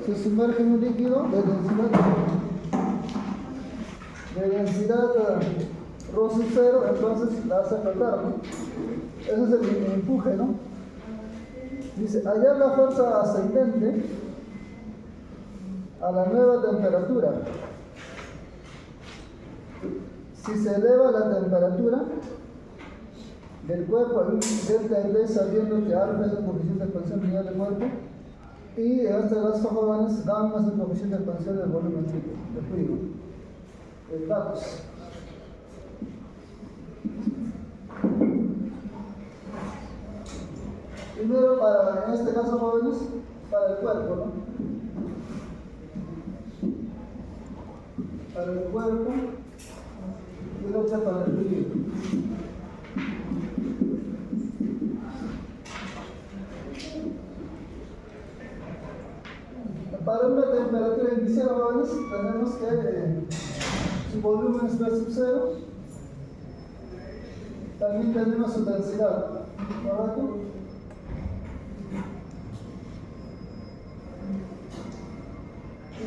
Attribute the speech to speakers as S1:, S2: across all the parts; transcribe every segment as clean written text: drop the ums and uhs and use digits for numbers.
S1: se sumerge en un líquido de densidad rho sub 0, entonces la hace flotar, ¿no? Ese es el empuje, ¿no? Dice, hallar la fuerza ascendente a la nueva temperatura. Si se eleva la temperatura del cuerpo, hay un delta D sabiendo que alfa es el coeficiente de expansión lineal del cuerpo, y en este caso, jóvenes, gamma es el coeficiente de expansión del volumen del fluido. Datos. Primero, en este caso, jóvenes, para el cuerpo, ¿no? Para el cuerpo y luego para el fluido. Para una temperatura inicial, jóvenes, tenemos que su volumen es V sub 0. También tenemos su densidad, ¿correcto?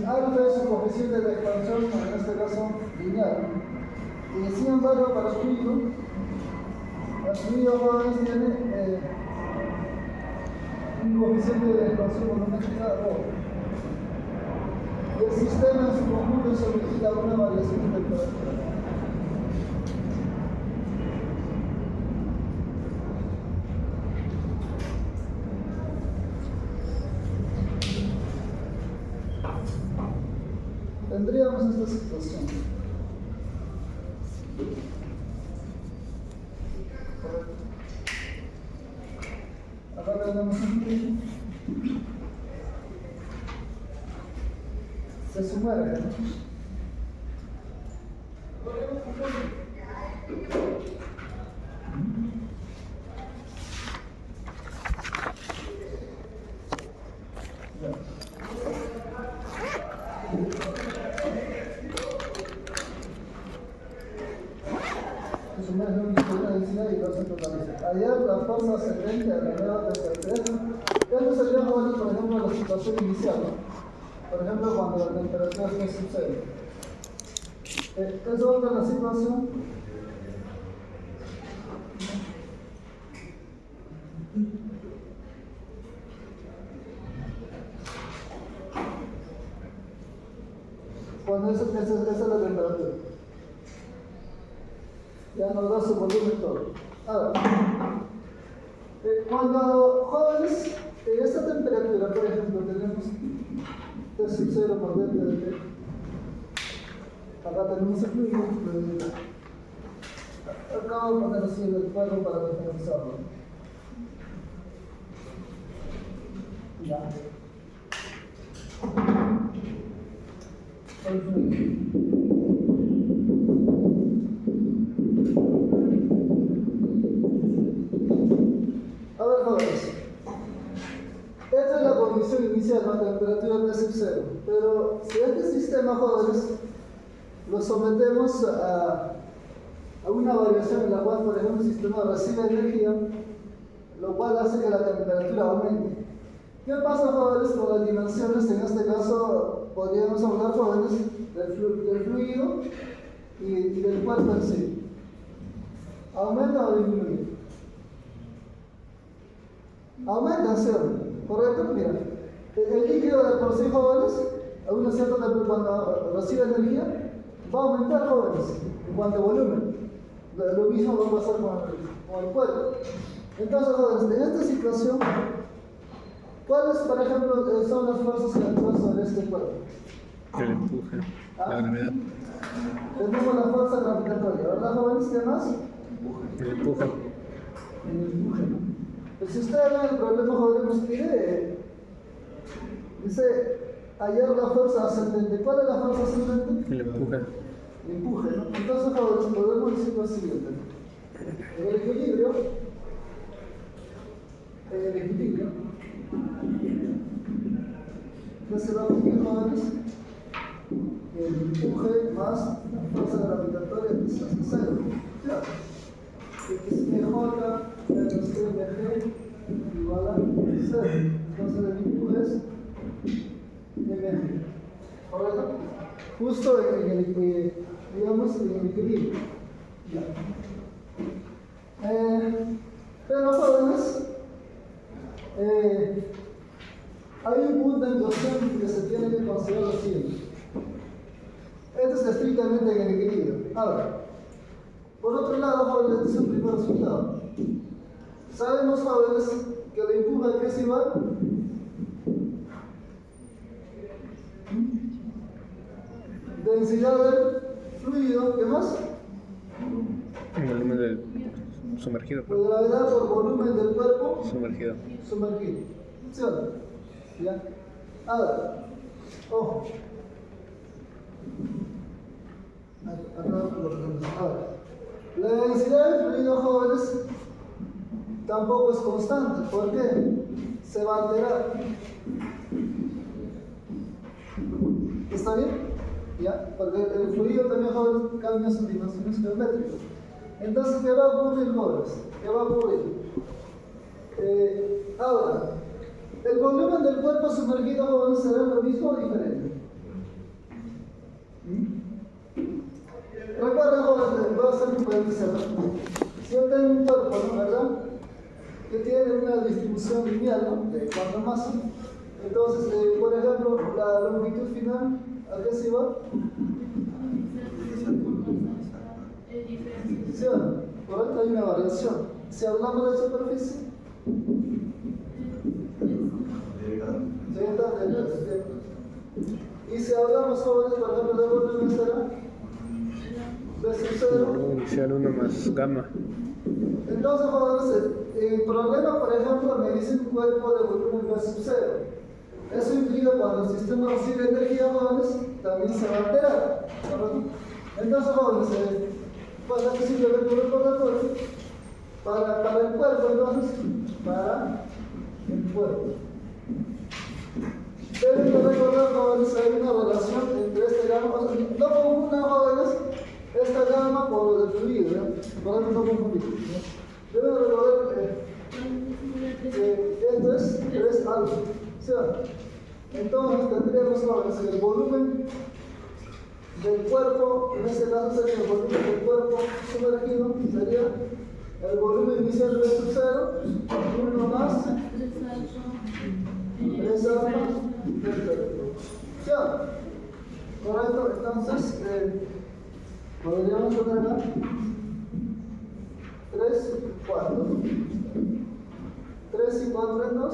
S1: Alfa es su coeficiente de expansión, en este caso lineal. Y sin embargo, para el fluido jóvenes tiene un coeficiente de expansión volumétrica ρ. Y el sistema en su conjunto es sometido a una variación de temperatura. Tendríamos esta situación. Acá tenemos un fluido. Se sumerge. Hallar la fuerza ascendente a la nueva temperatura. Esto sería, por ejemplo, la situación inicial, ¿no? Por ejemplo, cuando la temperatura es sub 0. Es otra la situación. Cuando esa es la temperatura. Ya nos da su volumen todo. Ahora, cuando jóvenes, en esta temperatura, por ejemplo, tenemos T sub 0 por dentro de T. Acá tenemos el fluido. Acá vamos a poner así el cuadro para diferenciarlo. Ya. El fluido. A ver, jóvenes, esta es la condición inicial, la temperatura de sub 0. Pero si este sistema, jóvenes, lo sometemos a una variación en la cual, por ejemplo, el sistema recibe energía, lo cual hace que la temperatura aumente. ¿Qué pasa, jóvenes, con las dimensiones? En este caso, podríamos hablar, jóvenes, del fluido y del cuerpo en sí. ¿Aumenta o disminuye? Aumenta, ¿cierto? ¿Correcto? Mira, el líquido de por sí, jóvenes, a una cierta temperatura, cuando recibe energía, va a aumentar, jóvenes, en cuanto a volumen. Lo mismo va a pasar con el cuerpo. Entonces, jóvenes, en esta situación, ¿cuáles, por ejemplo, son las fuerzas que actúan sobre este cuerpo?
S2: El empuje, la gravedad.
S1: Tenemos la fuerza gravitatoria, ¿verdad, jóvenes? ¿Qué más?
S2: El empuje.
S1: El empuje, ¿no? Pues si ustedes ven el problema, jóvenes, nos pide, dice, hallar la fuerza ascendente. ¿Cuál es la fuerza ascendente?
S2: El empuje.
S1: El empuje, ¿no? Entonces, jóvenes, podemos decir lo siguiente. En el equilibrio, ¿qué se va a medir, jóvenes? El empuje más la fuerza gravitatoria que se hace cero. Claro. XMJ menos MG igual a 0. Entonces el empuje es movimiento. ¿Correcto? Justo digamos, en el equilibrio. Ya. Pero jóvenes, hay un punto en cuestión que se tiene que considerar lo siguiente. Esto es estrictamente en el equilibrio. Ahora, por otro lado, jóvenes, este es un primer resultado. Sabemos, jóvenes, que el empuje a qué es igual. Densidad del fluido, ¿qué más?
S2: El volumen del sumergido.
S1: La gravedad por volumen del cuerpo
S2: Sumergido.
S1: sumergido. ¿Sí o no? ¿Ya? Ahora, ojo. Ahora, la densidad del fluido, jóvenes, tampoco es constante. ¿Por qué? Se va a alterar. ¿Está bien? ¿Ya? Porque el fluido también, jóvenes, cambia sus dimensiones geométricas. Entonces, ¿qué va a ocurrir, jóvenes? ¿Qué va a ocurrir? Ahora, el volumen del cuerpo sumergido, jóvenes, será lo mismo o diferente. Recuerden, jóvenes, voy a hacer un paréntesis. Si yo tengo un cuerpo, ¿no? ¿Verdad? Que tiene una distribución lineal, ¿no? De cuánta masa. Entonces, por ejemplo, la longitud final, ¿a qué se va? ¿Sí o no? Por ahí hay una variación. Si hablamos de superficie, y si hablamos, jóvenes, por ejemplo, de volumen, será
S2: El volumen inicial 1 más gamma.
S1: Entonces, jóvenes, el problema, por ejemplo, me dice un cuerpo de volumen B sub 0. Eso implica cuando el sistema recibe energía, jóvenes, también se va a alterar. ¿Correcto? Entonces, jóvenes, para que simplemente un recordatorio, para el cuerpo, entonces, para el cuerpo. Deben de recordar, jóvenes, hay una relación entre este gamma, o sea, no confundan, jóvenes, esta gamma por lo del fluido, ¿ya? Por eso no confundir. Deben recordar que esto es 3 alfa, ¿sí? Entonces tendríamos, jóvenes, el volumen del cuerpo, en este caso sería el volumen del cuerpo sumergido, sería el volumen inicial de sub 0, 1 más 3 alfa del cuerpo. ¿Sí? Correcto, entonces podríamos poner acá 3 y 4. 3 y 4 en 2.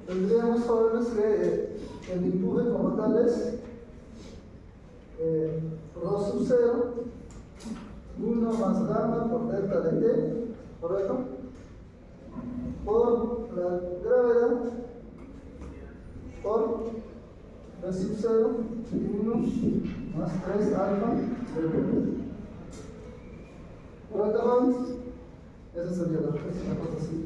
S1: Tendríamos, jóvenes, que el empuje como tal es rho sub 0, 1 más gamma por delta de t, ¿correcto? Por la gravedad, por B sub 0, 1 más 3 alfa del cuerpo. ¿Correcto, jóvenes? Esa sería la cosa así.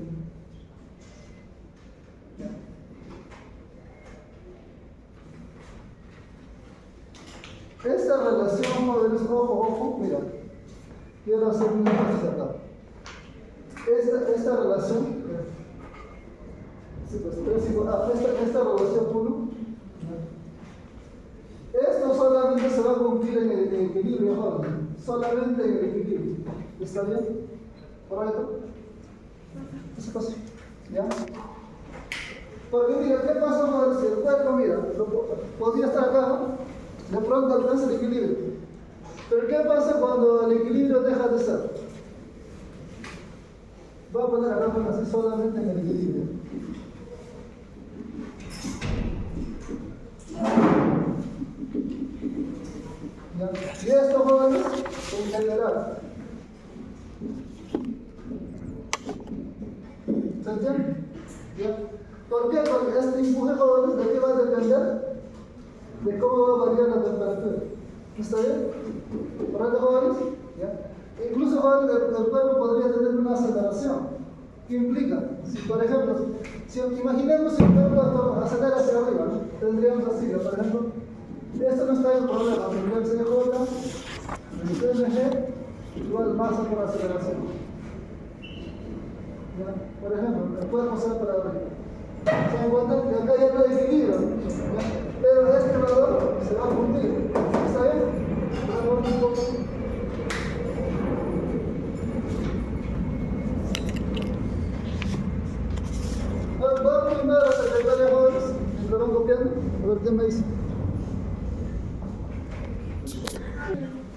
S1: Esta relación, jóvenes, ojo, mira, quiero hacer un énfasis acá. Esta relación, esta relación 1, esto solamente se va a cumplir en el equilibrio, jóvenes, solamente en el equilibrio. ¿Está bien? ¿Correcto? Esa cosa, ¿ya? Porque mira, ¿qué pasa, jóvenes? Si el cuerpo, mira, podría estar acá, ¿no? De pronto alcanza el equilibrio. Pero ¿qué pasa cuando el equilibrio deja de ser? Voy a poner acá así solamente en el equilibrio. ¿Ya? Y esto, jóvenes, en general. ¿Se entiende? ¿Ya? ¿Por qué? Porque este empuje, jóvenes, ¿de qué va a depender? De cómo va a variar la temperatura. ¿Está bien? ¿Correcto, jóvenes? ¿Ya? Incluso, jóvenes, el cuerpo podría tener una aceleración. ¿Qué implica? Si, por ejemplo, imaginemos si el cuerpo acelera hacia arriba, ¿no? Tendríamos así, por ejemplo, esto no está en problema, tendríamos CJ, el CMG igual masa por aceleración. ¿Ya? Por ejemplo, me puede pasar para arriba. ¿Se dan cuenta? Que acá ya está decidido. Pero este valor se va a fundir. ¿Está bien? Vamos un poco. Vamos primero a la secretaria jóvenes, mientras van copiando, a ver qué me dice.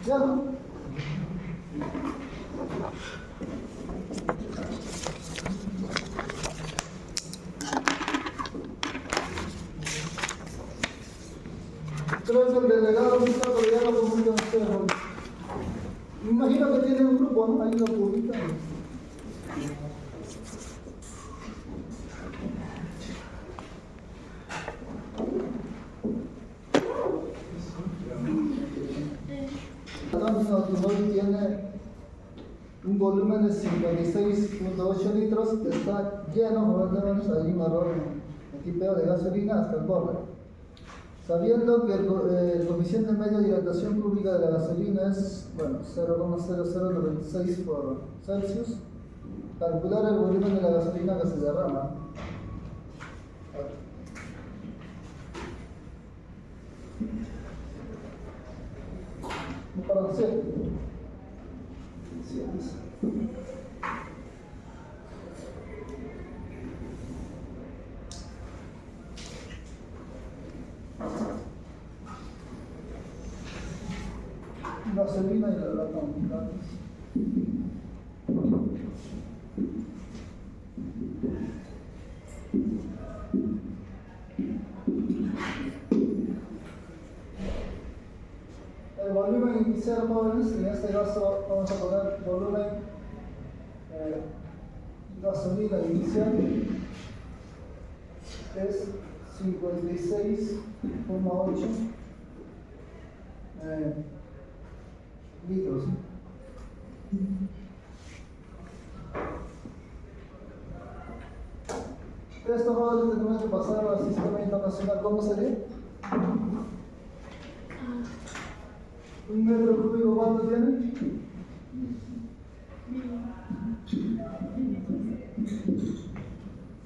S1: ¿Ya no? Creo que el delegado no está, pero ya lo comunican ustedes. Me imagino que tiene un grupo, ¿no? Ahí lo publican. El automóvil tiene un volumen de 56.8 litros que está lleno, joder, hay un error en el tipeo de gasolina hasta el borde. Sabiendo que el coeficiente medio de dilatación cúbica de la gasolina es, bueno, 0,0096 por Celsius, calcular el volumen de la gasolina que se derrama. Perdón, 7. Gasolina y la lata. El volumen inicial, jóvenes, en este caso vamos a poner volumen gasolina inicial, es 56,8 litros. Esto, jóvenes, tenemos que pasar al sistema internacional. ¿Cómo sería? ¿Un metro cúbico cuánto tiene?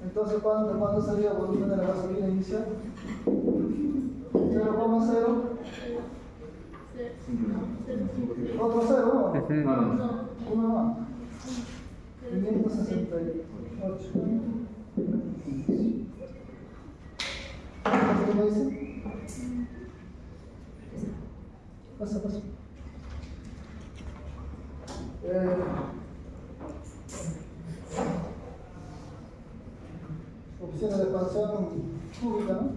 S1: Entonces, ¿cuánto sería el volumen de la gasolina inicial? 0,0. Otro cero, ¿no? Uno más. 568. ¿Qué me dice? Pasa. Opciones de expansión cúbica, ¿no?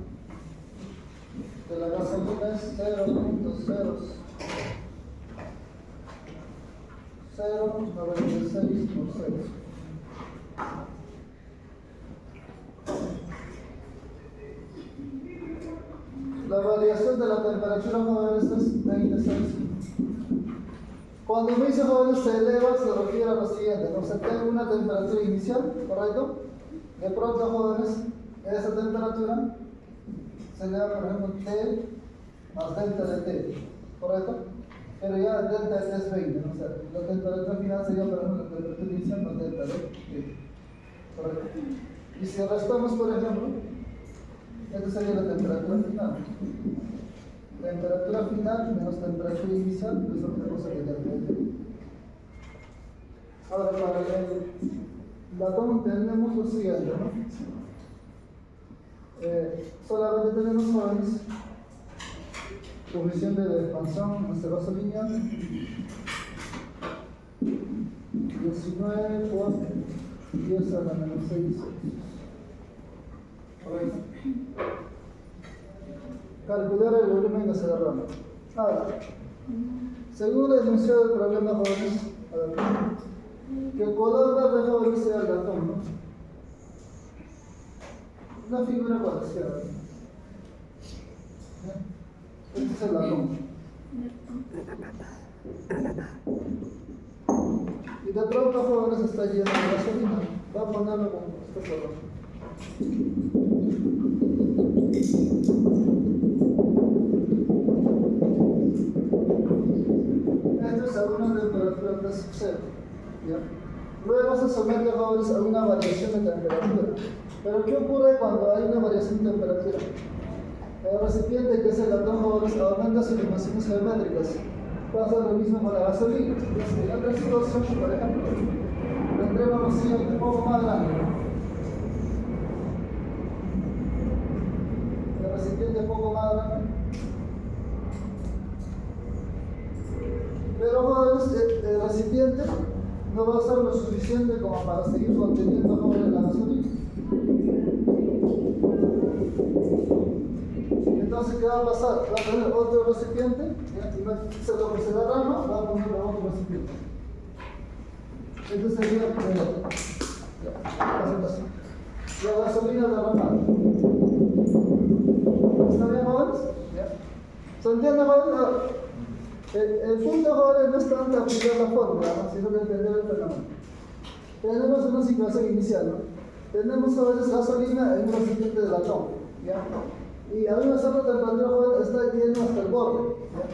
S1: De la gasolina es 0.096 por 6. La variación de la temperatura, jóvenes, es 20 Celsius. Cuando me dice, jóvenes, se eleva, se refiere a lo siguiente, ¿no? Se tiene una temperatura inicial, ¿correcto? De pronto, jóvenes, esa temperatura se le da, por ejemplo, T más delta de T, ¿correcto? Pero ya el delta de T es 20, ¿no? O sea, la temperatura final sería, por ejemplo, la temperatura inicial más delta de T, ¿correcto? Y si restamos, por ejemplo, esta sería la temperatura final. Temperatura final menos temperatura inicial es otra cosa que delta. Ahora, para el latón tenemos lo siguiente, ¿no? Solamente tenemos, jóvenes, coeficiente de expansión, en este caso lineal, 19 por 10 a la menos 6. Calcular el volumen que se derrama. Ahora, según el enunciado del problema, jóvenes, que el color verde, jóvenes, sea el latón, ¿no? Una figura cualquiera. Este es el latón. Y de pronto, jóvenes, está lleno de gasolina. Va a ponerlo con este color. Esto es a una temperatura de 0, ¿ya? Luego se somete jóvenes a una variación de temperatura. Pero ¿qué ocurre cuando hay una variación de temperatura? El recipiente, que es el latón, jóvenes, aumenta sus dimensiones geométricas. Pasa lo mismo con la gasolina. En otra situación, por ejemplo, tendremos un poco más grande. El recipiente un poco más grande. Pero jóvenes, el recipiente no va a ser lo suficiente como para seguir conteniendo jóvenes la gasolina. Entonces, ¿qué va a pasar? Va a poner otro recipiente, se derrama, va a poner otro recipiente. Esto sería la gasolina derramada. ¿Está bien, jóvenes? ¿Se entiende, jóvenes? El punto, jóvenes, no es tanto aplicar la fórmula, ¿no? Sino que entender el fenómeno. Tenemos una situación inicial, ¿no? Tenemos, jóvenes, gasolina en un recipiente de latón, ¿ya? Y a una sola temperatura, joven, está lleno hasta el borde. ¿Ya?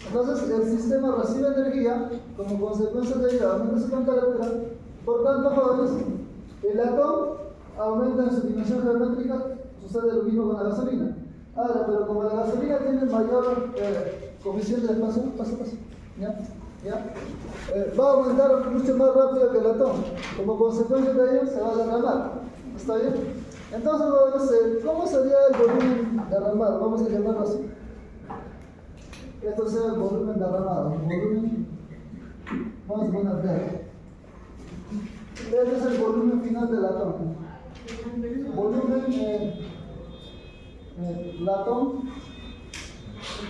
S1: Entonces, el sistema recibe energía, como consecuencia de ello aumenta su temperatura. Por tanto, jóvenes, el latón aumenta en su dimensión geométrica, sucede lo mismo con la gasolina. Ahora, pero como la gasolina tiene mayor coeficiente de espacio, ¿ya? Va a aumentar mucho más rápido que el latón. Como consecuencia de ello, se va a derramar. ¿Está bien? Entonces, ¿cómo sería el volumen derramado? Vamos a llamarlo así. Esto sería el volumen derramado. Vamos a poner D. Este es el volumen final del latón. Volumen latón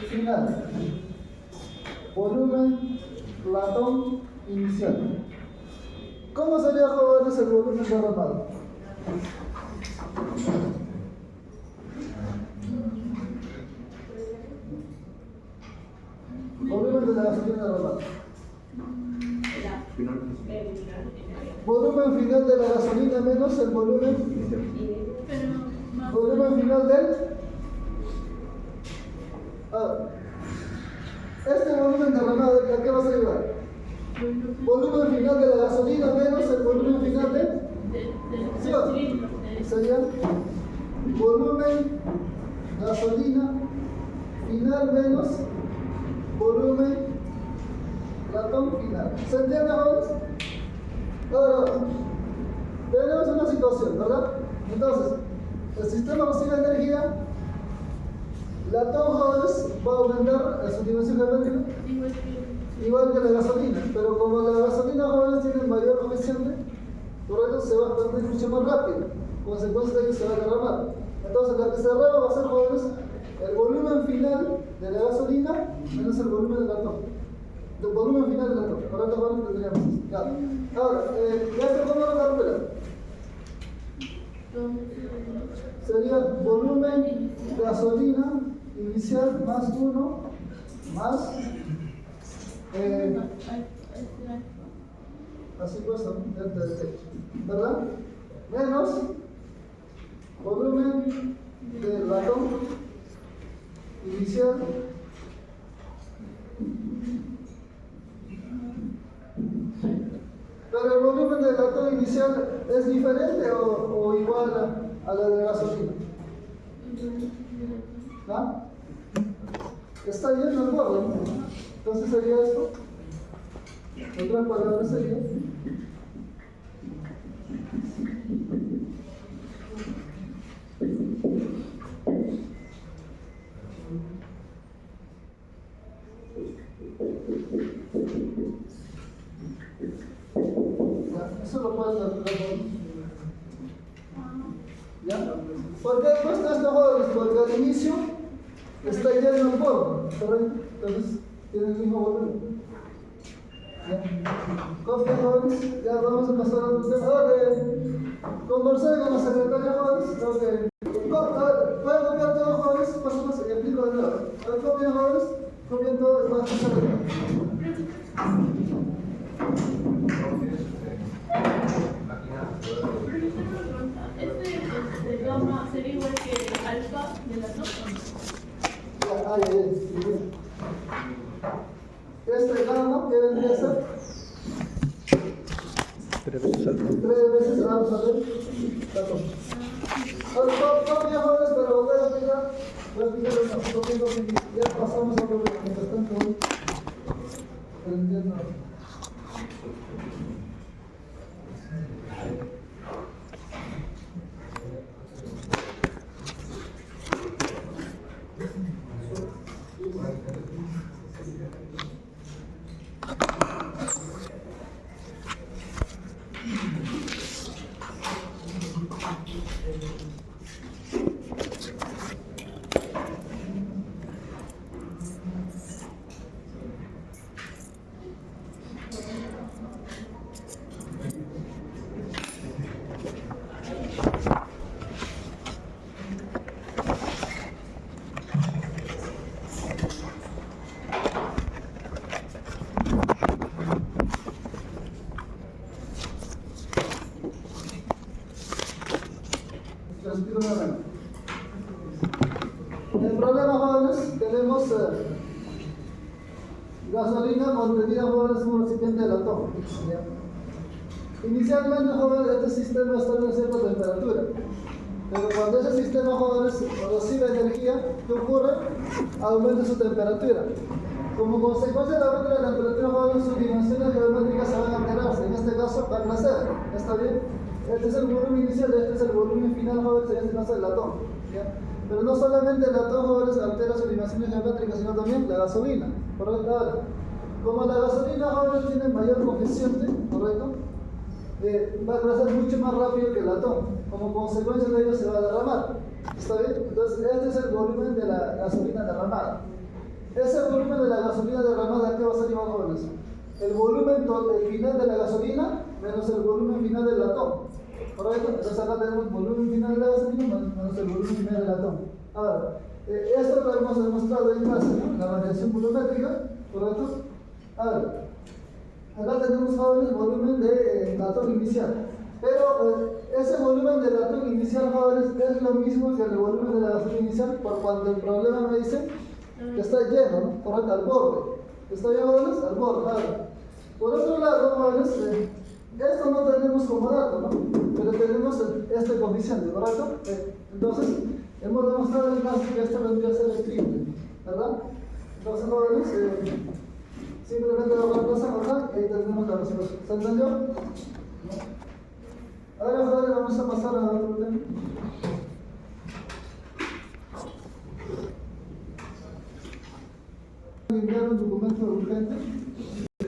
S1: final. Volumen latón inicial. ¿Cómo sería, jóvenes, el volumen derramado? Volumen de la gasolina derramada. Volumen final de la gasolina menos el volumen final del. Este volumen derramado, ¿a qué vas a llevar? Volumen final de la gasolina menos el volumen final de. ¿Sí? Sería volumen gasolina final menos volumen latón final. ¿Se entiende, jóvenes? Ahora, tenemos una situación, ¿verdad? Entonces, el sistema recibe energía, latón, jóvenes, va a aumentar su dimensión geométrica igual que la gasolina, pero como la gasolina, jóvenes, tiene mayor coeficiente, por eso se va a expandir mucho más rápido. Consecuencia de ello se va a derramar. Entonces, lo que se derrama va a ser, jóvenes, el volumen final de la gasolina menos el volumen del latón. El volumen final del latón. Por otro lado, tendríamos eso. Claro. Ahora, ¿esto cómo lo calculan? Sería volumen gasolina inicial más 1 más. Así pues, ¿verdad? Menos volumen del latón inicial pero el volumen del latón inicial es diferente o igual a la de gasolina. ¿Ah? Está lleno el borde, ¿no? Entonces sería esto. Otra palabra sería eso lo puedes calcular. ¿Ya? ¿Por qué he puesto esto, jóvenes? Porque al inicio está lleno el borde, ¿correcto? Entonces tiene el mismo volumen. ¿Copia, jóvenes? Ya vamos a pasar a otro tema. Ahora conversé con la secretaria, jóvenes. ¿Pueden copiar todo, jóvenes? Pasamos y explico de nuevo. A ver, copian, jóvenes. Copian todo y van a pasar de nuevo.
S3: ¿Este gamma sería igual que alfa de la nota?
S1: Ya, este gamma, ¿qué vendría a ser?
S2: 3 veces alfa.
S1: 3 veces alfa del latón. Ahora, todavía jóvenes, pero voy a explicar un poquito que ya pasamos a otro mientras tanto voy aprendiendo. El problema, jóvenes, tenemos gasolina contenida, jóvenes, en un recipiente de latón. Inicialmente, jóvenes, este sistema está en una cierta temperatura, pero cuando ese sistema, jóvenes, recibe energía, ¿qué ocurre? Aumenta su temperatura. Como consecuencia del aumento de la temperatura, jóvenes, sus dimensiones geométricas se van a alterarse. En este caso, van a crecer. ¿Está bien? Este es el volumen inicial, este es el volumen final, jóvenes, en este caso el latón. ¿Ya? Pero no solamente el latón, jóvenes, altera sus dimensiones geométricas, sino también la gasolina. ¿Correcto? Ahora, como la gasolina, jóvenes, tiene mayor coeficiente, ¿correcto? Va a crecer mucho más rápido que el latón. Como consecuencia de ello se va a derramar. ¿Está bien? Entonces, este es el volumen de la gasolina derramada. Ese volumen de la gasolina derramada, ¿qué va a ser igual, jóvenes? El volumen final de la gasolina menos el volumen final del latón. ¿Correcto? Entonces acá tenemos el volumen final de la gasolina menos el volumen final del latón. Ahora, esto lo hemos demostrado en clase, ¿no? La variación volumétrica, ¿correcto? Ahora, acá tenemos, jóvenes, el volumen de latón inicial. Pero ese volumen de latón inicial, jóvenes, es lo mismo que el volumen de la gasolina inicial, por cuando el problema me dice que está lleno, ¿no? Correcto, al borde. ¿Está bien, jóvenes? Al borde. Ahora, por otro lado, jóvenes, esto no tenemos como dato, ¿no? Pero tenemos este coeficiente, ¿correcto? Entonces, hemos demostrado en clase que esto vendría a ser el triple, ¿verdad? Entonces, jóvenes, simplemente lo reemplazamos acá y ahí tenemos la resolución. ¿Se entendió? ¿No? Ahora, jóvenes, vamos a pasar a otro tema. Enviar un documento urgente.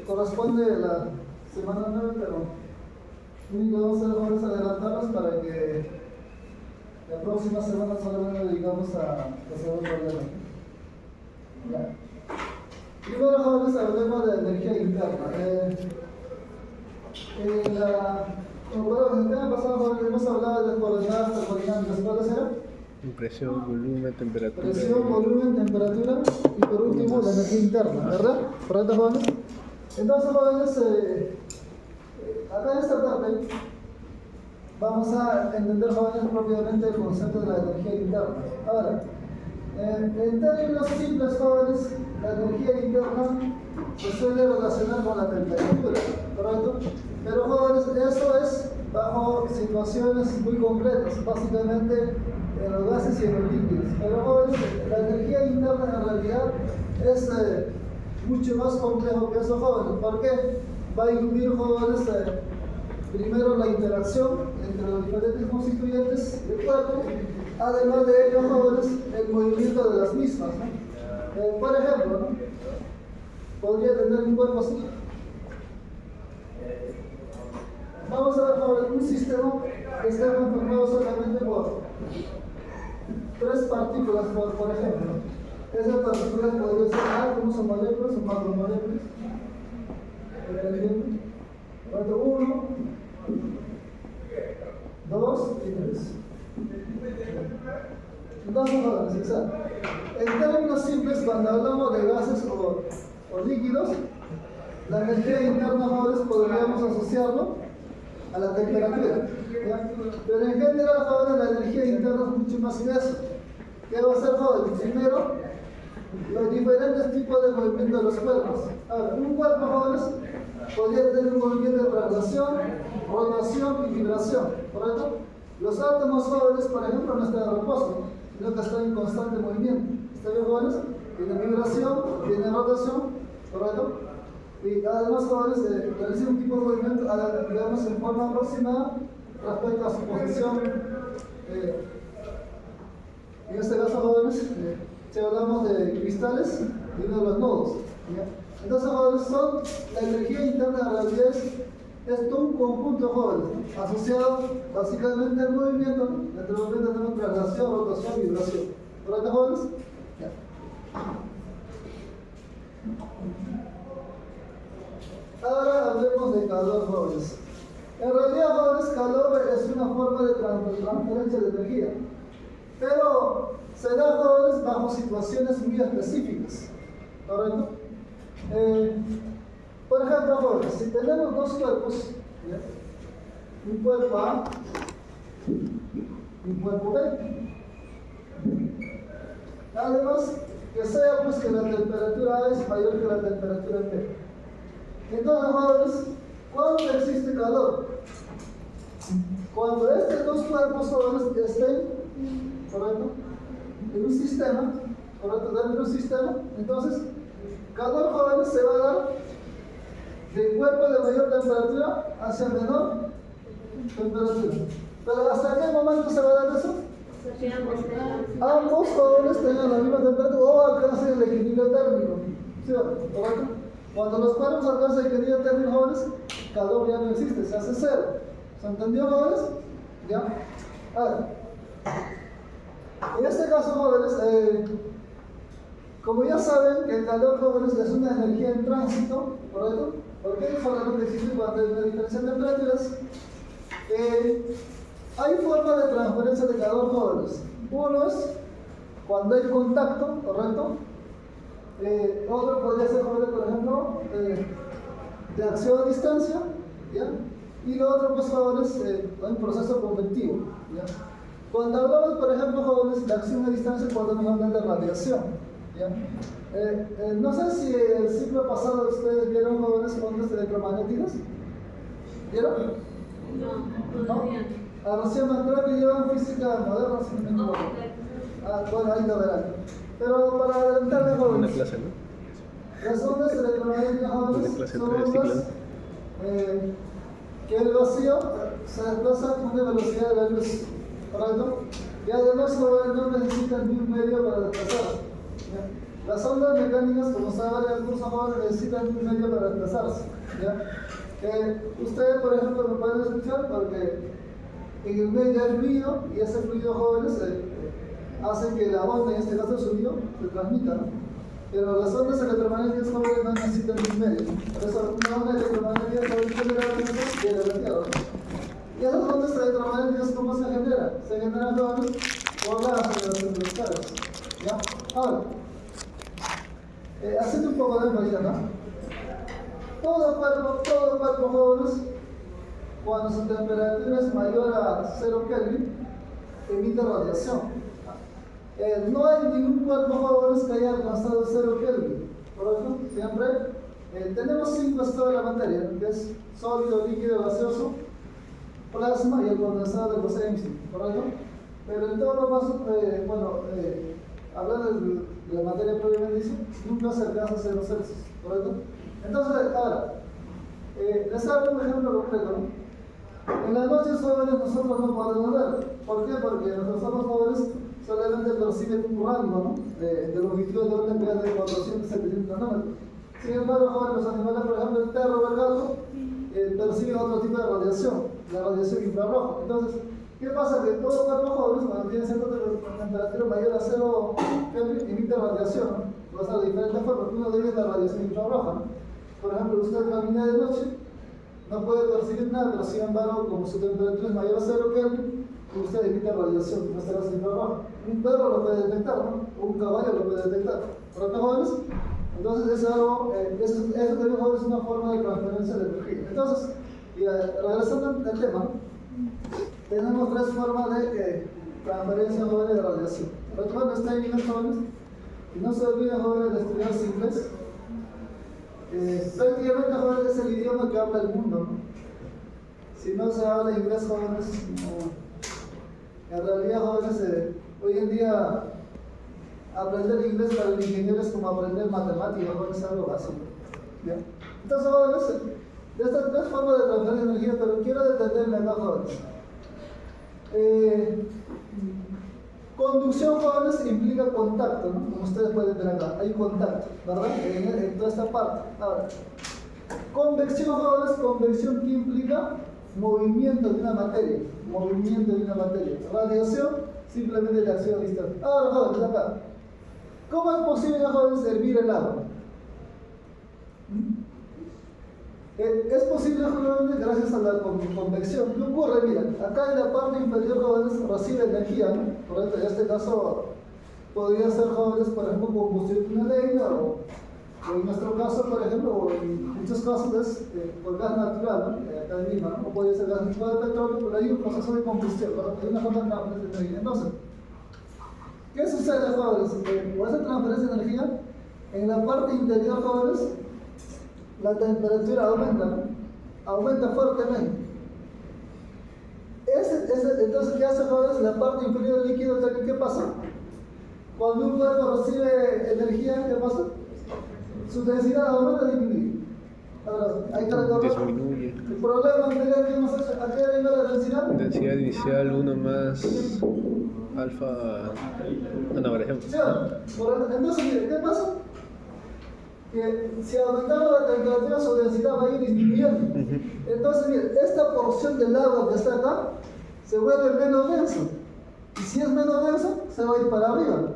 S1: Corresponde a la semana 9, pero lo único que vamos a hacer es adelantarlos para que la próxima semana solamente dedicamos a resolver el problema. Ya. Primero, jóvenes, hablemos de energía interna. Bueno, en el tema pasado, jóvenes, hemos hablado de coordenadas termodinámicas. ¿Cuáles eran?
S2: Presión, volumen, temperatura.
S1: Presión, volumen, temperatura y por último la energía interna, ¿verdad? ¿Correcto, jóvenes? Entonces, jóvenes, acá en esta parte vamos a entender, jóvenes, propiamente el concepto de la energía interna. Ahora, en términos simples, jóvenes, la energía interna se suele relacionar con la temperatura, ¿correcto? Pero, jóvenes, eso es bajo situaciones muy concretas, básicamente en los gases y en los líquidos. Pero, jóvenes, la energía interna en realidad es mucho más complejo que eso, jóvenes. ¿Por qué? Va a incluir, jóvenes, primero la interacción entre los diferentes constituyentes del cuerpo, además de ello, jóvenes, el movimiento de las mismas, ¿no? Por ejemplo, ¿no? Podría tener un cuerpo así. Vamos a ver, jóvenes, un sistema que está conformado solamente por 3 partículas, por ejemplo. Esas partículas podrían ser moléculas o macromoléculas. ¿Entendiendo? 1, 2 y 3. Entonces, jóvenes, exacto. En términos simples, cuando hablamos de gases o líquidos, la energía interna, jóvenes, podríamos asociarlo a la temperatura. ¿Ya? Pero en general, jóvenes, la energía interna es mucho más que eso. ¿Qué va a hacer, jóvenes? Primero, los diferentes tipos de movimiento de los cuerpos. Ahora, un cuerpo, jóvenes, podría tener un movimiento de traslación, rotación y vibración, ¿correcto? Los átomos jóvenes, por ejemplo, no están en reposo, sino que están en constante movimiento. ¿Está bien, jóvenes? Tiene vibración, tiene rotación, ¿correcto? Y además, jóvenes, realizan un tipo de movimiento, digamos, en forma aproximada respecto a su posición. En este caso, jóvenes, si hablamos de cristales y uno de los nodos. ¿Ya? Entonces, jóvenes, son la energía interna de la realidad es todo un conjunto de jóvenes, asociado básicamente al movimiento, ¿no? Entre el movimiento tenemos traslación, rotación y vibración. ¿Correcto, jóvenes? Ya. Ahora hablemos de calor, jóvenes. En realidad, jóvenes, calor es una forma de transferencia de energía, pero se da, jóvenes, bajo situaciones muy específicas, ¿correcto? Por ejemplo, jóvenes, si tenemos dos cuerpos, ¿ya? Un cuerpo A y un cuerpo B, además que sea pues que la temperatura A es mayor que la temperatura B. Entonces, jóvenes, ¿cuándo existe calor? Cuando estos dos cuerpos, jóvenes, estén, ¿correcto?, en un sistema, ¿correcto?, dentro de un sistema, entonces, calor, jóvenes, se va a dar del cuerpo de mayor temperatura hacia menor temperatura. Pero ¿hasta qué momento se va a dar eso? Ambos jóvenes tengan la misma temperatura o alcancen el equilibrio térmico. ¿Sí? ¿Correcto? Cuando los cuerpos alcanzan el equilibrio térmico, jóvenes, calor ya no existe, se hace cero. ¿Se entendió, jóvenes? ¿Ya? A ver. En este caso, jóvenes, como ya saben que el calor, jóvenes, es una energía en tránsito, ¿correcto? Porque solamente existe cuando hay una diferencia de temperaturas. Hay forma de transferencia de calor, jóvenes. Uno es cuando hay contacto, ¿correcto? Otro podría ser, jóvenes, por ejemplo, de acción a distancia, ¿ya? Y lo otro, pues, jóvenes, un proceso convectivo, ¿ya? Cuando hablamos, por ejemplo, jóvenes, de acción a distancia, podemos hablar de radiación, ¿ya? No sé si el ciclo pasado ustedes vieron, jóvenes, ondas electromagnéticas. ¿Vieron?
S3: No, todavía no.
S1: Recién me creo que llevan física moderna, si no me equivoco. Bueno, ahí lo verán. Pero para adelantarme,
S2: Una
S1: jóvenes,
S2: clase, ¿no?
S1: las ondas electromagnéticas,
S2: Una
S1: jóvenes,
S2: clase
S1: son
S2: 3
S1: ondas
S2: ciclón.
S1: que el vacío se desplaza con una velocidad de la luz, ¿correcto? Y además, jóvenes, no necesitan ni un medio para desplazarse. ¿Ya? Las ondas mecánicas, como saben en el curso, jóvenes, necesitan un medio para desplazarse, ¿ya? Ustedes, por ejemplo, me pueden escuchar porque en el medio hay fluido y ese fluido, jóvenes, hace que la onda, en este caso el sonido, se transmita, ¿no? Pero las ondas electromagnéticas, jóvenes, no necesitan un medio. Por eso una onda electromagnética, jóvenes, generalmente viene de la Tierra, ¿no? Y esas ondas electromagnéticas, ¿cómo se generan? Se generan, jóvenes, por la aceleración de los cargas, ¿ya? Ahora, haciendo un poco de énfasis, ¿no? Todo cuerpo, jóvenes, cuando su temperatura es mayor a 0 Kelvin, emite radiación. No hay ningún cuerpo, jóvenes, que haya alcanzado 0 Kelvin, ¿correcto? Siempre tenemos 5 estados de la materia, que es sólido, líquido, gaseoso, plasma y el condensado de Bose-Einstein, ¿correcto? Pero en todo lo más, hablando de la materia propiamente dice, nunca se alcanza a 0 Celsius, ¿correcto? Entonces, ahora, les hago un ejemplo concreto, ¿no? En las noches, jóvenes, nosotros no podemos ver. ¿Por qué? Porque nuestros ojos, jóvenes, solamente perciben un rango, ¿no?, de longitud de onda que es de 400 700 nanómetros. Sin embargo, jóvenes, los animales, por ejemplo, el perro o el gato, perciben otro tipo de radiación, la radiación infrarroja. Entonces, ¿qué pasa? Que todo cuerpo, jóvenes, cuando tiene cierta temperatura mayor a 0 Kelvin, emite radiación, ¿no? O sea, de diferentes formas. Uno de ellos es la radiación infrarroja, ¿no? Por ejemplo, usted camina de noche, no puede percibir nada, pero sin embargo, como su temperatura es mayor a 0 Kelvin, usted emite radiación, en este caso infrarroja. Un perro lo puede detectar, ¿no? O un caballo lo puede detectar. ¿Correcto, jóvenes? Entonces, es algo, eso también, jóvenes, es una forma de transferencia de energía. Entonces, regresando al tema, tenemos 3 formas de transferencia, jóvenes, de radiación. Retomando este inglés, jóvenes, y no se olviden, jóvenes, de estudiar inglés. Prácticamente jóvenes es el idioma que habla el mundo, ¿no? Si no se habla inglés, jóvenes, no. En realidad, jóvenes, hoy en día aprender inglés para el ingeniero es como aprender matemáticas, jóvenes, es algo básico, ¿ya? Entonces, jóvenes, de estas tres formas de transferir energía, pero quiero detenerme acá, jóvenes. Conducción, jóvenes, implica contacto, ¿no? Como ustedes pueden ver acá, hay contacto, ¿verdad? En toda esta parte. Ahora, convección, jóvenes, convección, ¿qué implica? Movimiento de una materia, movimiento de una materia. Radiación, simplemente de acción a distancia. Ahora, jóvenes, acá, ¿cómo es posible, jóvenes, hervir el agua? Es posible, jóvenes, gracias a la convección. ¿Qué ocurre? Mira, acá en la parte inferior, jóvenes, recibe energía, ¿no? Correcto, en este caso podría ser, jóvenes, por ejemplo, combustión de una leña, o en nuestro caso, por ejemplo, o en muchos casos es por gas natural, ¿no? Acá en Lima, ¿no? O puede ser gas natural de petróleo, pero hay un proceso de combustión, ¿no? Hay una forma de transferencia de energía. Entonces, ¿qué sucede, jóvenes? Por esa transferencia de energía, en la parte interior, jóvenes, la temperatura aumenta, ¿no? Aumenta fuertemente. Entonces, ¿qué hace, jóvenes? La parte inferior del líquido, ¿qué pasa? Cuando un cuerpo recibe energía, ¿qué pasa? Su densidad aumenta o disminuye. Ahora, hay que recordar.
S2: Disminuye.
S1: El problema anterior que hemos hecho, ¿a qué nivel la densidad?
S2: Densidad inicial 1 más alfa. No, por ejemplo.
S1: ¿Sí? Entonces, mire, ¿qué pasa? Que si aumentamos la temperatura, su densidad va a ir disminuyendo. Entonces, mire, esta porción del agua que está acá se vuelve menos denso. Y si es menos denso, se va a ir para arriba.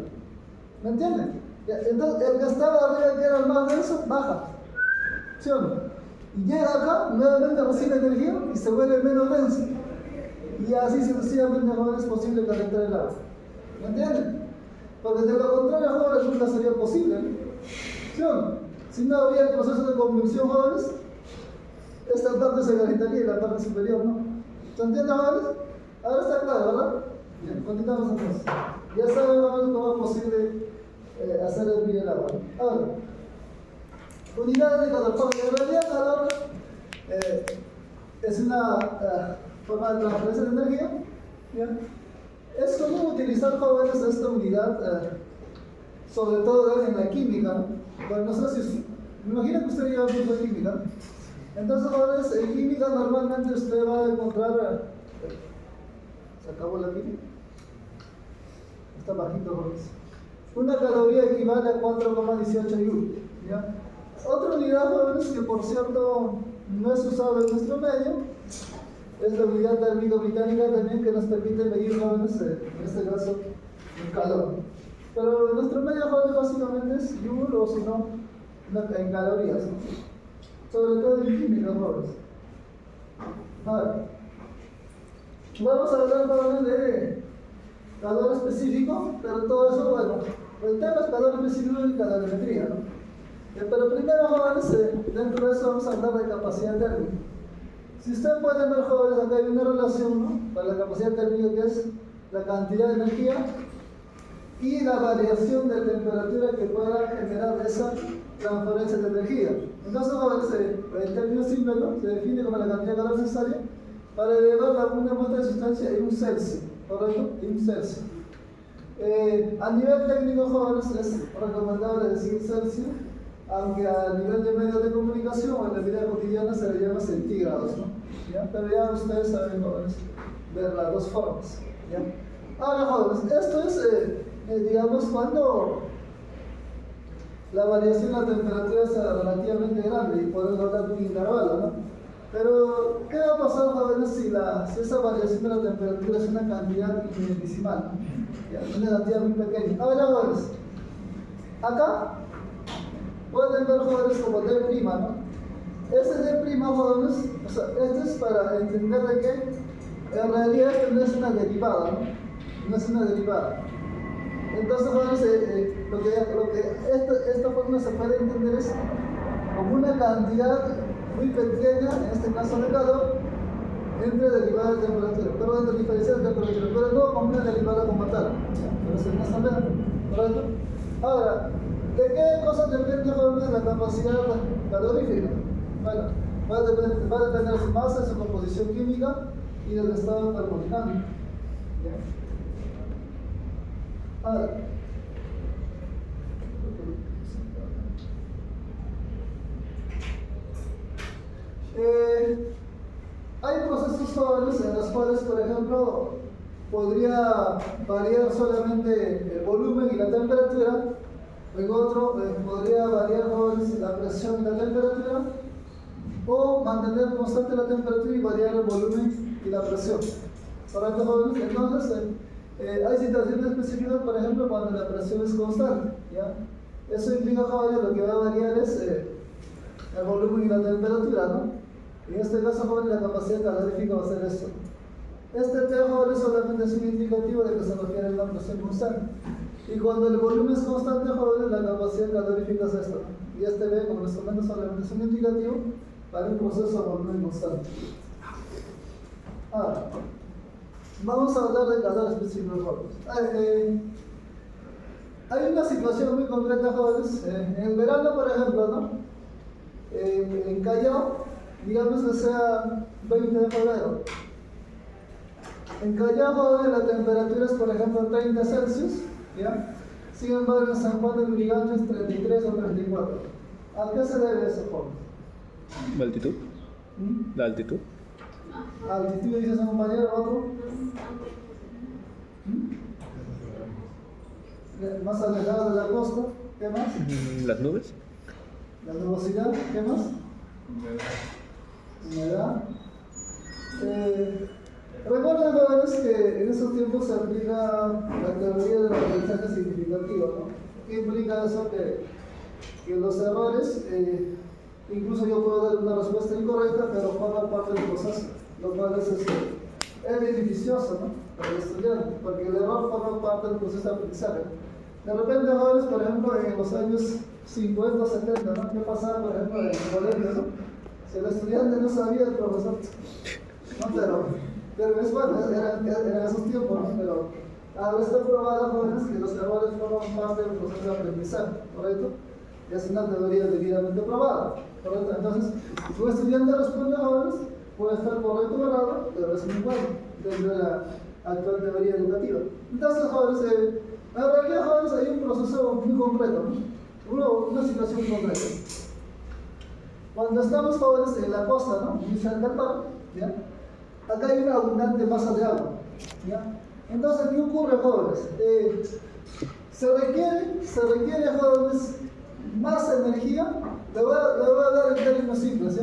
S1: ¿Me entienden? Entonces, el que estaba arriba, que era el más denso, baja. ¿Sí o no? Y llega acá, nuevamente recibe energía y se vuelve menos denso. Y así sucesivamente no es posible calentar el agua. ¿Me entienden? Porque de lo contrario, jóvenes, nunca sería posible, ¿no? ¿Sí o no? Si no habría el proceso de convección, jóvenes, esta parte se calentaría y la parte superior no. ¿Se entiende, jóvenes? Ahora está claro, ¿verdad? Bien, continuamos entonces. Ya saben, jóvenes, cómo es posible hacer hervir el agua. Ahora, unidades de calor. Porque en realidad calor es una forma de transferencia de energía. ¿Bien? Es común utilizar, jóvenes, esta unidad, sobre todo en la química, ¿no? Bueno, no sé si me imagino que usted lleva mucho de química. Entonces, jóvenes, en química normalmente usted va a encontrar. ¿Se acabó la química? Está bajito, jóvenes. Una caloría equivale a 4,18 Joule. ¿Ya? Otra unidad, jóvenes, que por cierto no es usada en nuestro medio, es la unidad térmico-británica también, que nos permite medir, jóvenes, en este caso, el calor. Pero en nuestro medio, jóvenes, básicamente es Joule, o si no, en calorías, ¿no? Sobre todo en química, jóvenes. Ahora, vamos a hablar, jóvenes, de calor específico, pero todo eso, bueno, el tema es calor específico y calorimetría, ¿no? Pero primero, jóvenes, dentro de eso vamos a hablar de capacidad térmica. Si ustedes pueden ver, jóvenes, acá hay una relación, ¿no? Para la capacidad térmica, que es la cantidad de energía y la variación de temperatura que pueda generar esa transferencia de energía. Entonces, jóvenes, en términos simples, ¿no? Se define como la cantidad de calor necesaria para elevar una muestra de sustancia en un Celsius, ¿correcto? En un Celsius. A nivel técnico, jóvenes, es recomendable decir Celsius, aunque a nivel de medios de comunicación o en la vida cotidiana se le llama centígrados, ¿no? ¿Ya? Pero ya ustedes saben, jóvenes, ver las dos formas, ¿ya? Ahora, jóvenes, esto es, digamos, cuando la variación de la temperatura es relativamente grande y podemos hablar de un intervalo, ¿no? Pero, ¿qué va a pasar, jóvenes, si esa variación de la temperatura es una cantidad infinitesimal, ¿no? ¿Ya? Una cantidad muy pequeña. Ahora, jóvenes, acá pueden ver, jóvenes, como D', ¿no? Este D', jóvenes, o sea, este es para entender de que en realidad esto no es una derivada, ¿no? No es una derivada. Entonces, jóvenes, esta forma se puede entender es como una cantidad muy pequeña, en este caso de calor, entre derivada de temperatura, pero entre diferencia de temperatura, pero no como una derivada como tal. Pero se me sabe, ¿correcto? Ahora, ¿de qué cosas depende, jóvenes, la capacidad calorífica. Bueno, va a depender de su masa, de su composición química y del estado termodinámico. Ahora, hay procesos jóvenes en los cuales, por ejemplo, podría variar solamente el volumen y la temperatura. En otro podría variar jóvenes la presión y la temperatura, o mantener constante la temperatura y variar el volumen y la presión. Para estos jóvenes, entonces, hay situaciones específicas, por ejemplo, cuando la presión es constante, ¿ya? Eso implica, jóvenes, lo que va a variar es el volumen y la temperatura, ¿no? En este caso, jóvenes, la capacidad calorífica va a ser esto. Este T, jóvenes, solamente es un indicativo de que se refiere a una presión constante. Y cuando el volumen es constante, jóvenes, la capacidad calorífica es esto, ¿no? Y este B, como les comento, solamente es un indicativo para un proceso a volumen constante. Ahora, vamos a hablar de calor específico, jóvenes. Hay una situación muy concreta, jóvenes. En el verano, por ejemplo, ¿no? En Callao, digamos que sea 20 de febrero. En Callao, jóvenes, la temperatura es, por ejemplo, 30 Celsius, ¿ya? Sin embargo, en San Juan de Lurigancho es 33 o 34. ¿A qué se debe eso, jóvenes?
S2: ¿La altitud? ¿La altitud?
S1: Altitud, dice su compañero, otro. Más alejado de la costa, ¿qué más?
S2: ¿Las nubes?
S1: La nubosidad, ¿qué más? Humedad. Recuerden, jóvenes, que en esos tiempos se aplica la teoría del aprendizaje significativo, ¿no? ¿Qué implica eso? Que los errores, incluso yo puedo dar una respuesta incorrecta, pero forman parte del proceso, lo cual es beneficioso, ¿no? Para el estudiante, porque el error forma parte del proceso de aprendizaje. De repente, jóvenes, por ejemplo, en los años 50 o 70, ¿no? ¿Qué pasaba, por ejemplo, en el colegio, ¿no? Si el estudiante no sabía, el profesor, no, pero es bueno, eran esos tiempos, ¿no? Pero ahora está probado, jóvenes, que los errores forman parte del proceso de aprendizaje, ¿correcto? Y es una teoría debidamente probada, ¿correcto? Entonces, si un estudiante responde, jóvenes, puede estar correcto o errado, pero es muy bueno dentro de la actual teoría educativa. Entonces, jóvenes, en realidad, jóvenes, hay un proceso muy concreto, ¿no? Una situación muy concreta. Cuando estamos, jóvenes, en la costa, ¿no? Muy cerca del mar, ¿ya? Acá hay una abundante masa de agua, ¿ya? Entonces, ¿qué ocurre, jóvenes? Se requiere, jóvenes, más energía. Le voy a hablar en términos simples, ¿sí?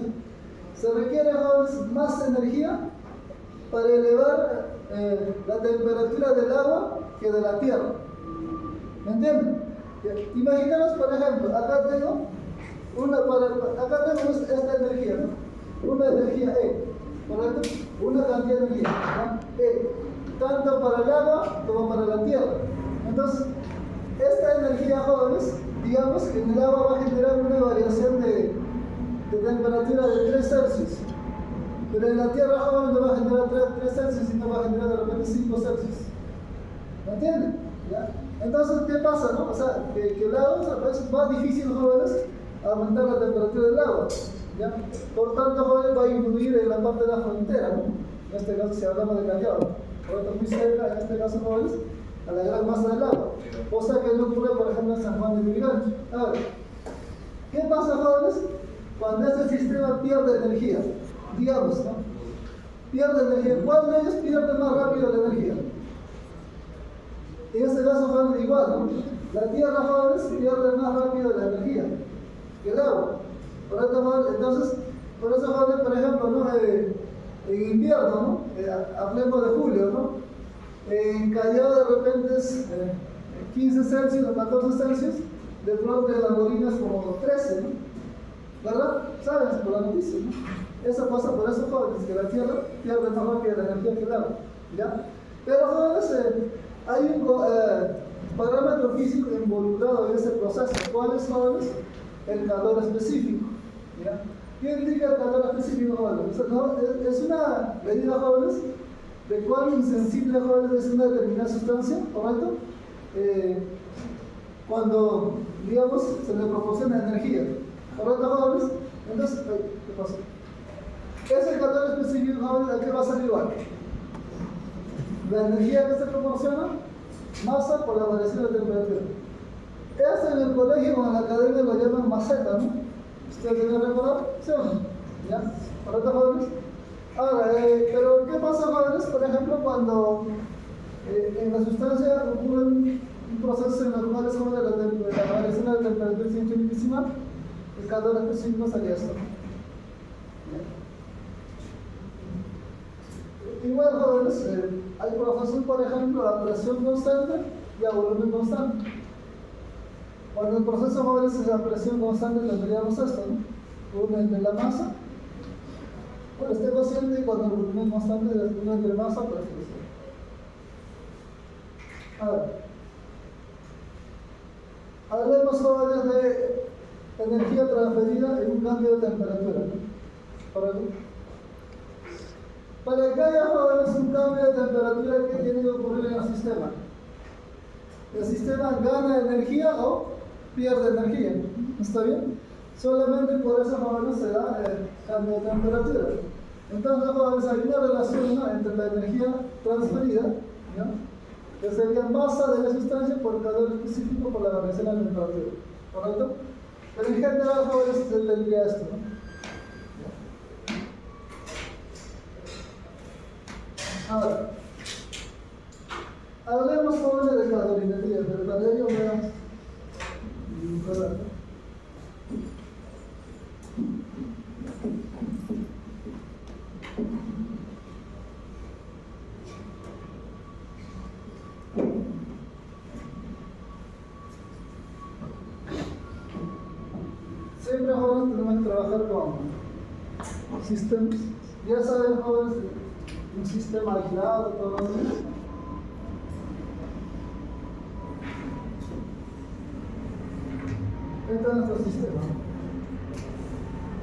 S1: Se requiere, jóvenes, más energía para elevar la temperatura del agua que de la tierra. ¿Me entienden? Imaginemos, por ejemplo, acá tengo esta energía, ¿no? Una energía E, ¿correcto? Una cantidad de energía, ¿no? E, tanto para el agua como para la tierra. Entonces, esta energía, jóvenes, digamos que en el agua va a generar una variación de temperatura de 3 Celsius. Pero en la tierra, jóvenes, no va a generar 3 Celsius, sino va a generar de repente 5 Celsius. ¿Me entienden? ¿Ya? Entonces, ¿qué pasa, no? O sea, que el agua es más difícil, jóvenes, aumentar la temperatura del agua, ¿ya? Por tanto, jóvenes, va a influir en la parte de la frontera, ¿no? En este caso, si hablamos de Callao, por tanto, muy cerca, en este caso, jóvenes, a la gran masa del agua. Cosa que no ocurre, por ejemplo, en San Juan de Lurigancho. Ahora, ¿qué pasa, jóvenes, cuando este sistema pierde energía? Digamos, ¿no? Pierde energía. ¿Cuál de ellos pierde más rápido la energía? En este caso, jóvenes, igual, ¿no? La tierra, jóvenes, pierde más rápido la energía que el agua. Entonces, por eso, jóvenes, por ejemplo, ¿no? En invierno, ¿no? Hablemos de julio, ¿no? En Callao de repente es 15 Celsius o 14 Celsius, de pronto en las Morinas como 13, ¿no? ¿Verdad? ¿Sabes? Por la noticia, ¿no? Eso pasa por eso, jóvenes, que la tierra pierde más rápido la energía que el agua, ¿ya? Pero, jóvenes, hay un parámetro físico involucrado en ese proceso. ¿Cuál es, jóvenes? El calor específico, ¿ya? ¿Qué indica el calor específico, jóvenes? ¿No? Es una medida, jóvenes, de cuán insensible, jóvenes, es una determinada sustancia, ¿correcto? Cuando, digamos, se le proporciona energía. ¿Correcto, jóvenes? Entonces, ¿qué pasó? Ese calor específico, jóvenes, ¿a qué va a ser igual? La energía que se proporciona, masa por la variación de temperatura. Esto en el colegio o en la academia lo llaman maceta, ¿no? ¿Ustedes tienen que recordar? ¿Sí o no? ¿Ya? ¿Correcto, jóvenes? Ahora, pero ¿qué pasa, jóvenes? Por ejemplo, cuando en la sustancia ocurre un proceso en el cual es como la variación de la temperatura infinitesimal, el calor específico sería esto. Igual, jóvenes, hay procesos, por ejemplo, a presión constante y a volumen constante. Cuando el proceso, jóvenes, es a presión constante, tendríamos esto, ¿no? Uno entre la masa por este cociente y cuando el volumen constante es uno entre masa por este cociente. Ahora, hablemos, jóvenes, de energía transferida en un cambio de temperatura, ¿no? ¿Correcto? Para que haya, jóvenes, un cambio de temperatura, ¿qué tiene que ocurrir en el sistema? El sistema gana energía o pierde energía. ¿Está bien? Solamente por eso, jóvenes, se da el cambio de temperatura. Entonces, jóvenes, hay una relación, ¿no?, entre la energía transferida, ¿no?, que sería masa de la sustancia por calor específico por la variación de la temperatura. ¿Correcto? Pero en general, jóvenes, se tendría esto, ¿no? Ahora, hablemos, jóvenes, de calorimetría, pero para ello veamos. Siempre, jóvenes, tenemos que trabajar con sistemas. Ya saben, jóvenes, un sistema aislado, todo eso. Este es nuestro sistema.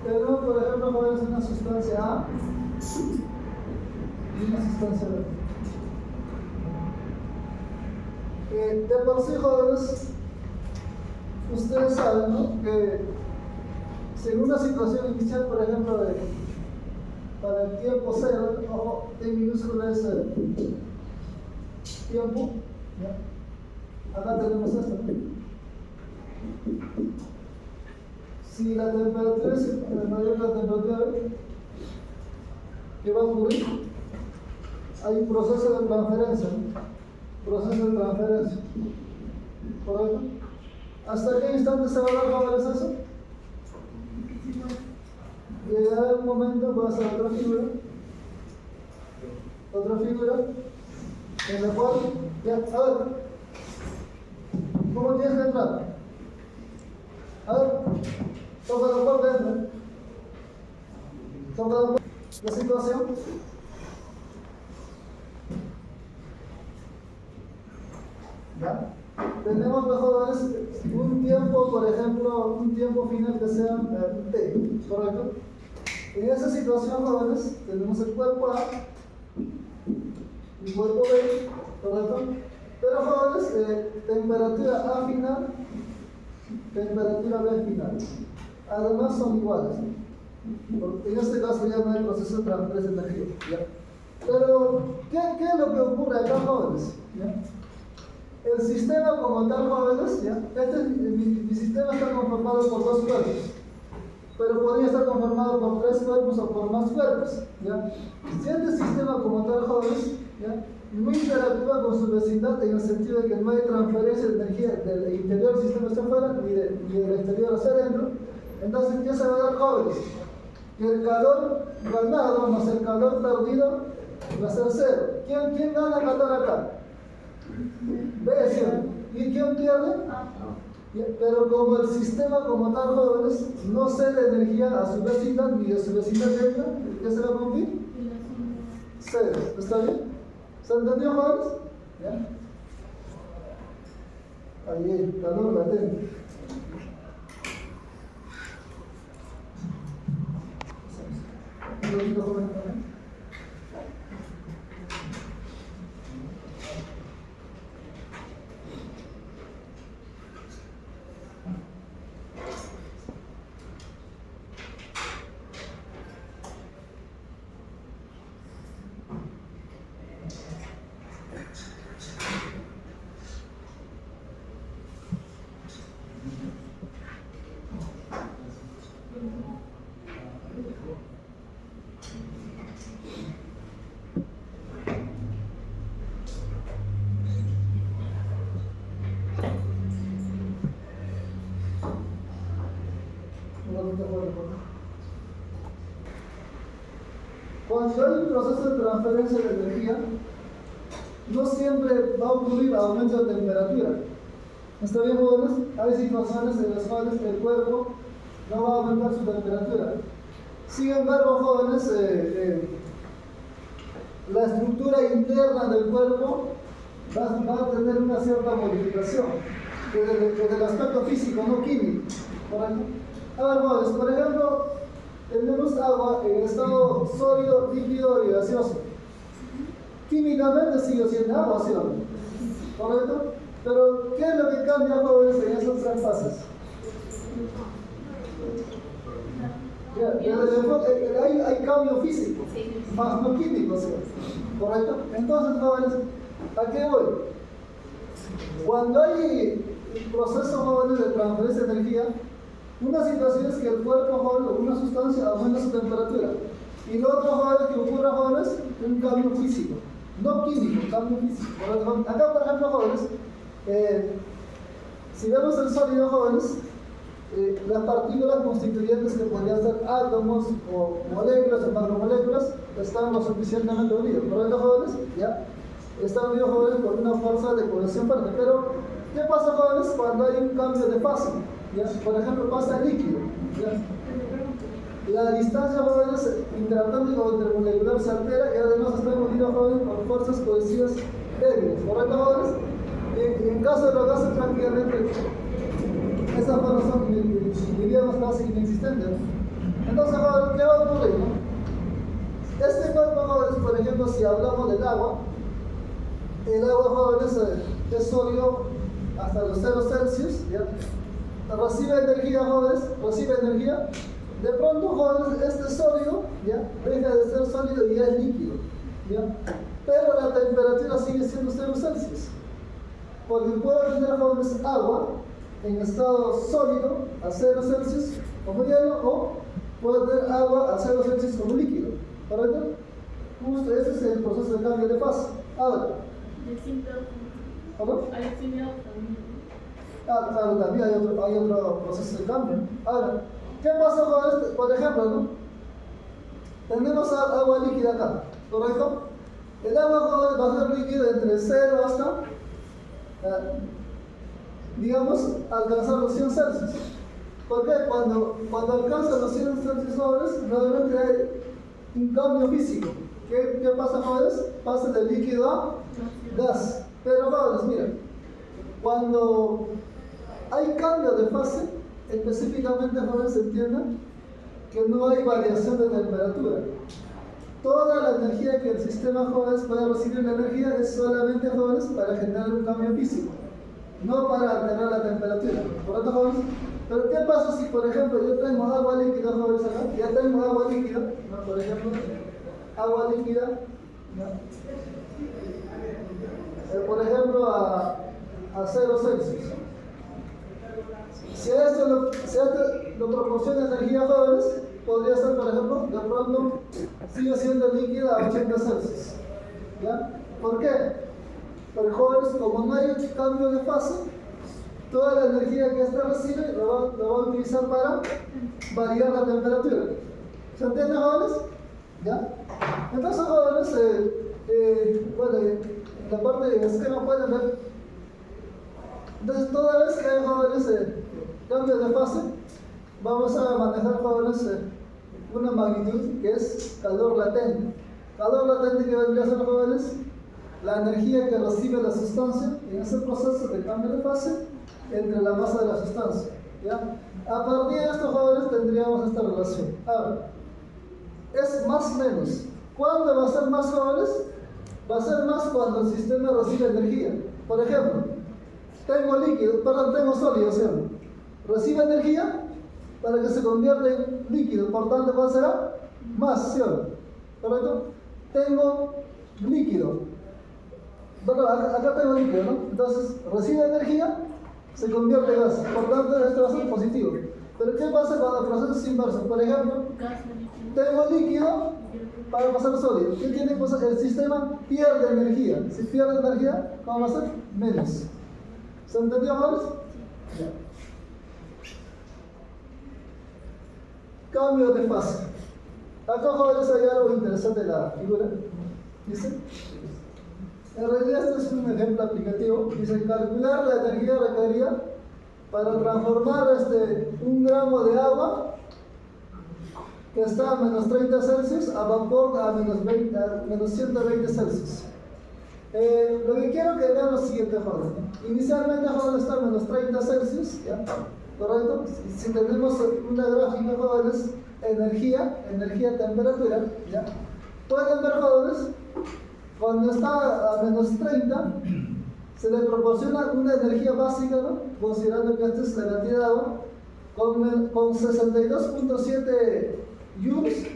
S1: Tenemos, por ejemplo, jóvenes, una sustancia A y una sustancia B. De por sí, jóvenes, ustedes saben, ¿no?, que según una situación inicial, por ejemplo, para el tiempo cero, ojo, T minúscula es tiempo, ¿ya? Acá tenemos esto, ¿no? Si la temperatura es mayor que la temperatura, ¿qué va a ocurrir? Hay un proceso de transferencia, ¿no? Proceso de transferencia. ¿Correcto? ¿Hasta qué instante se va a dar, jóvenes, eso? Llegará un momento, voy a hacer otra figura, en la cual, ya, a ver, ¿cómo tienes que entrar? A ver, toca la puerta, entra. Toca la puerta. La situación. ¿Ya? Tenemos, mejor, un tiempo, por ejemplo, un tiempo final que sea T, ¿correcto? En esa situación, jóvenes, tenemos el cuerpo A y cuerpo B, ¿correcto? Pero, jóvenes, temperatura A final, temperatura B final. Además son iguales. En este caso ya no hay proceso de transferencia de energía, ¿ya? Pero, ¿qué es lo que ocurre acá, jóvenes? ¿Ya? El sistema como tal, jóvenes, ¿ya? Mi sistema está conformado por dos cuerpos, pero podría estar conformado por tres cuerpos o por más cuerpos, ¿ya? Si este sistema como tal, jóvenes, ¿ya?, no interactúa con su vecindad en el sentido de que no hay transferencia de energía del interior del sistema hacia afuera ni del exterior hacia adentro, entonces, ¿qué se va a dar, jóvenes? Que el calor ganado más el calor perdido va a ser cero. ¿Quién gana calor acá? B, ¿cierto? ¿Y quién pierde? Pero como el sistema como tal, jóvenes, no cede energía a su vecindad ni de su vecindad dentro, ¿qué se va a cumplir? Cero. ¿Está bien? ¿Se entendió, jóvenes? ¿Ya? Ahí, calor latente. Un poquito, joven, también. Cuando hay un proceso de transferencia de energía, no siempre va a ocurrir aumento de temperatura. ¿Está bien, jóvenes? Hay situaciones en las cuales el cuerpo no va a aumentar su temperatura. Sin embargo, jóvenes, la estructura interna del cuerpo va a tener una cierta modificación desde el aspecto físico, no químico. ¿Correcto? A ver, jóvenes, por ejemplo, tenemos agua en estado sólido, líquido y gaseoso. Químicamente sigue siendo agua, ¿sí o no? ¿Correcto? Pero, ¿qué es lo que cambia, jóvenes, en esas tres fases? Hay cambio físico, más no químico, ¿sí? ¿Correcto? Entonces, jóvenes, ¿a qué voy? Cuando hay procesos, jóvenes, de transferencia de energía, una situación es que el cuerpo, jóvenes, una sustancia aumenta su temperatura. Y lo otro, jóvenes, que ocurre, jóvenes, un cambio físico, no químico, cambio físico. Acá, por ejemplo, jóvenes, si vemos el sólido, jóvenes, las partículas constituyentes que podrían ser átomos o moléculas o macromoléculas están lo suficientemente unidos. ¿Correcto, jóvenes? ¿Ya? Están unidos, jóvenes, por una fuerza de cohesión fuerte. Pero, ¿qué pasa, jóvenes, cuando hay un cambio de fase? ¿Ya? Por ejemplo, pasa el líquido. ¿Ya? La distancia, jóvenes, interatómica o intermolecular se altera y además están unidos, jóvenes, por fuerzas cohesivas débiles. ¿Correcto, jóvenes? Y en caso de los gases, prácticamente esas fuerzas son, diríamos, casi inexistentes. Entonces, jóvenes, ¿qué va a ocurrir? ¿No? Este cuerpo, jóvenes, por ejemplo, si hablamos del agua, el agua, jóvenes, es sólido hasta los 0 Celsius, ¿ya? Recibe energía, jóvenes, recibe energía. De pronto, jóvenes, este sólido, ¿ya? Deja de ser sólido y ya es líquido, ¿ya? Pero la temperatura sigue siendo 0 Celsius. Porque puedo tener, jóvenes, agua en estado sólido a 0 Celsius como hielo, o puedo tener agua a 0 Celsius como líquido. ¿Correcto? Justo ese es el proceso de cambio de fase. Ahora, ¿cómo? Claro, también hay otro proceso de cambio. Ahora, ¿qué pasa con este? Por ejemplo, ¿no? Tenemos agua líquida acá, ¿correcto? El agua va a ser líquida entre 0 hasta, digamos, alcanzar los 100 Celsius. ¿Por qué? Cuando alcanza los 100 Celsius, jóvenes, realmente hay un cambio físico. ¿Qué pasa, jóvenes? Pasa de líquido a gas. Pero, jóvenes, miren, cuando hay cambio de fase, específicamente, jóvenes, se entienda que no hay variación de temperatura. Toda la energía que el sistema, jóvenes, puede recibir la energía es solamente, jóvenes, para generar un cambio físico, no para alterar la temperatura. ¿Correcto, jóvenes? Pero ¿qué pasa si, por ejemplo, yo tengo agua líquida, jóvenes, acá? Ya tengo agua líquida, ¿no? Por ejemplo, agua líquida, ¿no? Por ejemplo, a 0 Celsius. Si a esto lo proporciona energía, jóvenes, podría ser, por ejemplo, de pronto sigue siendo líquida a 80 Celsius. ¿Ya? ¿Por qué? Porque, jóvenes, como no hay cambio de fase, toda la energía que ésta recibe lo va a utilizar para variar la temperatura. ¿Se entiende, jóvenes? ¿Ya? Entonces, jóvenes, bueno, en la parte del esquema pueden ver. Entonces, toda vez que hay, jóvenes, cambio de fase, vamos a manejar, jóvenes, una magnitud que es calor latente. Calor latente que vendría a ser, jóvenes, la energía que recibe la sustancia en ese proceso de cambio de fase entre la masa de la sustancia. ¿Ya? A partir de esto, jóvenes, tendríamos esta relación. Ahora, es más menos. ¿Cuándo va a ser más, jóvenes? Va a ser más cuando el sistema recibe energía. Por ejemplo, tengo sólido, ¿sí? Recibe energía para que se convierta en líquido, por tanto, ¿cuál será? Más, ¿sí? ¿Correcto? Tengo líquido. Bueno, acá tengo líquido, ¿no? Entonces, recibe energía, se convierte en gas, por tanto, esto va a ser positivo. Pero ¿qué pasa cuando el proceso es inverso? Por ejemplo, tengo líquido para pasar sólido. ¿Qué tiene que pasar? El sistema pierde energía. Si pierde energía, ¿cómo va a ser? Menos. ¿Se entendió, jóvenes? Ya. Cambio de fase. Acá, jóvenes, hay algo interesante de la figura. Dice, en realidad este es un ejemplo aplicativo. Dice, calcular la energía requerida para transformar 1 gramo de agua que está a menos 30 Celsius a vapor a menos 120 Celsius. Lo que quiero que vean lo siguiente, jóvenes. Inicialmente, jóvenes, está a menos 30 Celsius, ¿ya? ¿Correcto? Si tenemos una gráfica, jóvenes, energía, temperatura, ¿ya? Pueden ver, jóvenes, cuando está a menos 30, se le proporciona una energía básica, ¿no? Considerando que esta es la cantidad de agua, con 62.7 joules.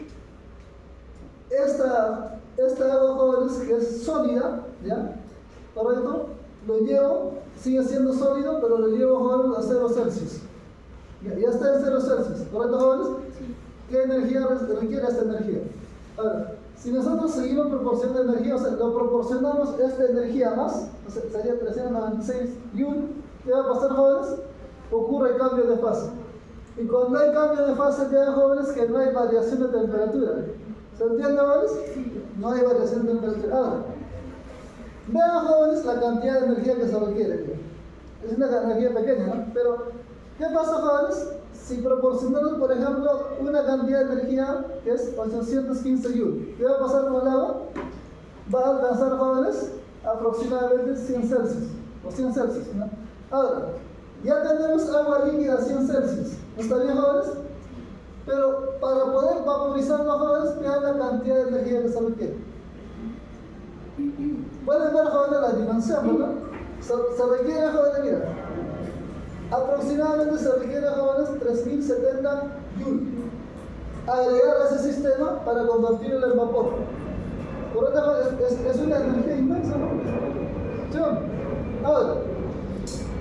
S1: Esta agua, jóvenes, que es sólida, ¿ya? ¿Correcto? Lo llevo, sigue siendo sólido, pero lo llevo, jóvenes, a 0 Celsius. Ya está en 0 Celsius, ¿correcto, jóvenes? ¿Qué energía requiere esta energía? Ahora, si nosotros seguimos proporcionando energía, o sea, lo proporcionamos esta energía más, o sea, sería 396 joules, ¿qué va a pasar, jóvenes? Ocurre el cambio de fase. Y cuando hay cambio de fase, ¿qué hay, jóvenes? Que no hay variación de temperatura. ¿Se entiende, jóvenes? No hay variación de temperatura. Ahora, vean, jóvenes, la cantidad de energía que se requiere. Es una energía pequeña, ¿no? Pero, ¿qué pasa, jóvenes? Si proporcionamos, por ejemplo, una cantidad de energía que es 815 joules, ¿qué va a pasar con el agua? Va a alcanzar, jóvenes, aproximadamente 100 Celsius, o 100 Celsius, ¿no? Ahora, ya tenemos agua líquida a 100 Celsius, ¿está bien, jóvenes? Pero para poder vaporizar los jóvenes, vean la cantidad de energía que se requiere. Pueden ver, jóvenes, la dimensión, ¿no? Se requiere, jóvenes, mira, aproximadamente se requiere, jóvenes, 3070 joules agregar a ese sistema para convertirlo en vapor. Por lo tanto, es una energía inmensa, ¿no? ¿Sí? Ahora,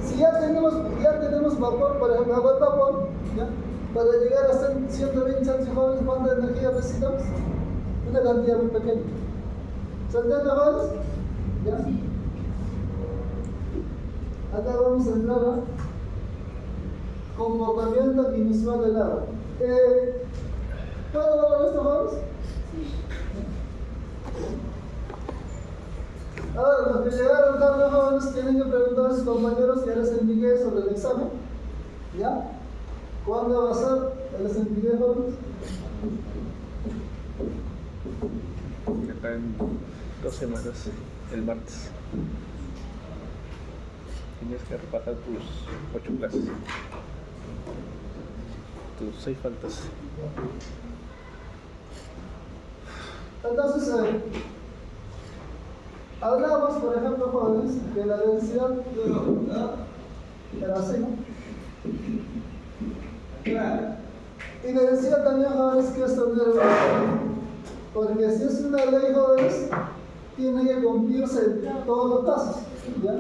S1: si ya tenemos vapor, por ejemplo, agua de vapor, ¿ya? Para llegar a 120 Celsius, jóvenes, ¿cuánta energía necesitamos? Una cantidad muy pequeña. ¿Se entiende, jóvenes? ¿Ya? Acá vamos a entrar a comportamiento inusual del agua. ¿Puedo hablar esto, jóvenes? Ahora, los que llegaron tarde, jóvenes, tienen que preguntar a sus compañeros, ya les indiqué sobre el examen. ¿Ya? ¿Cuándo va a ser? Ya les indiqué, jóvenes.
S2: Acá en 2 semanas, el martes. Tienes que repasar tus 8 clases. Tus 6 faltas.
S1: Entonces, hablamos, por ejemplo, jóvenes, de la densidad de la cena. Y la densidad también, jóvenes, que es una regulación. Porque si es una ley, jóvenes, tiene que cumplirse en todos los casos, ¿ya?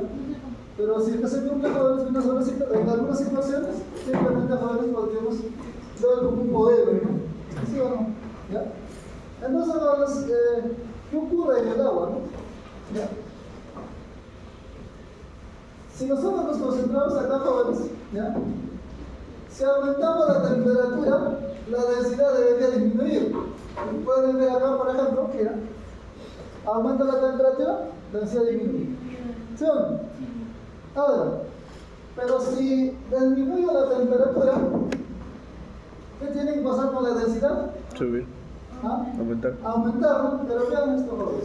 S1: Pero si es que se cumple, jóvenes, en algunas situaciones, simplemente, jóvenes, podríamos ver como un modelo, ¿no? ¿Sí o no? ¿Ya? Entonces, jóvenes, ¿qué ocurre en el agua, no? ¿Ya? Si nosotros nos concentramos acá, jóvenes, ¿ya? Si aumentamos la temperatura, la densidad debería disminuir. Pueden ver acá, por ejemplo, mira, aumenta la temperatura, la densidad disminuye. ¿Sí o no? Ahora, pero si disminuye la temperatura, ¿qué tiene que pasar con la densidad?
S2: Subir.
S1: ¿Ah?
S2: Aumentar.
S1: Aumentar, ¿no? Pero vean esto, jóvenes.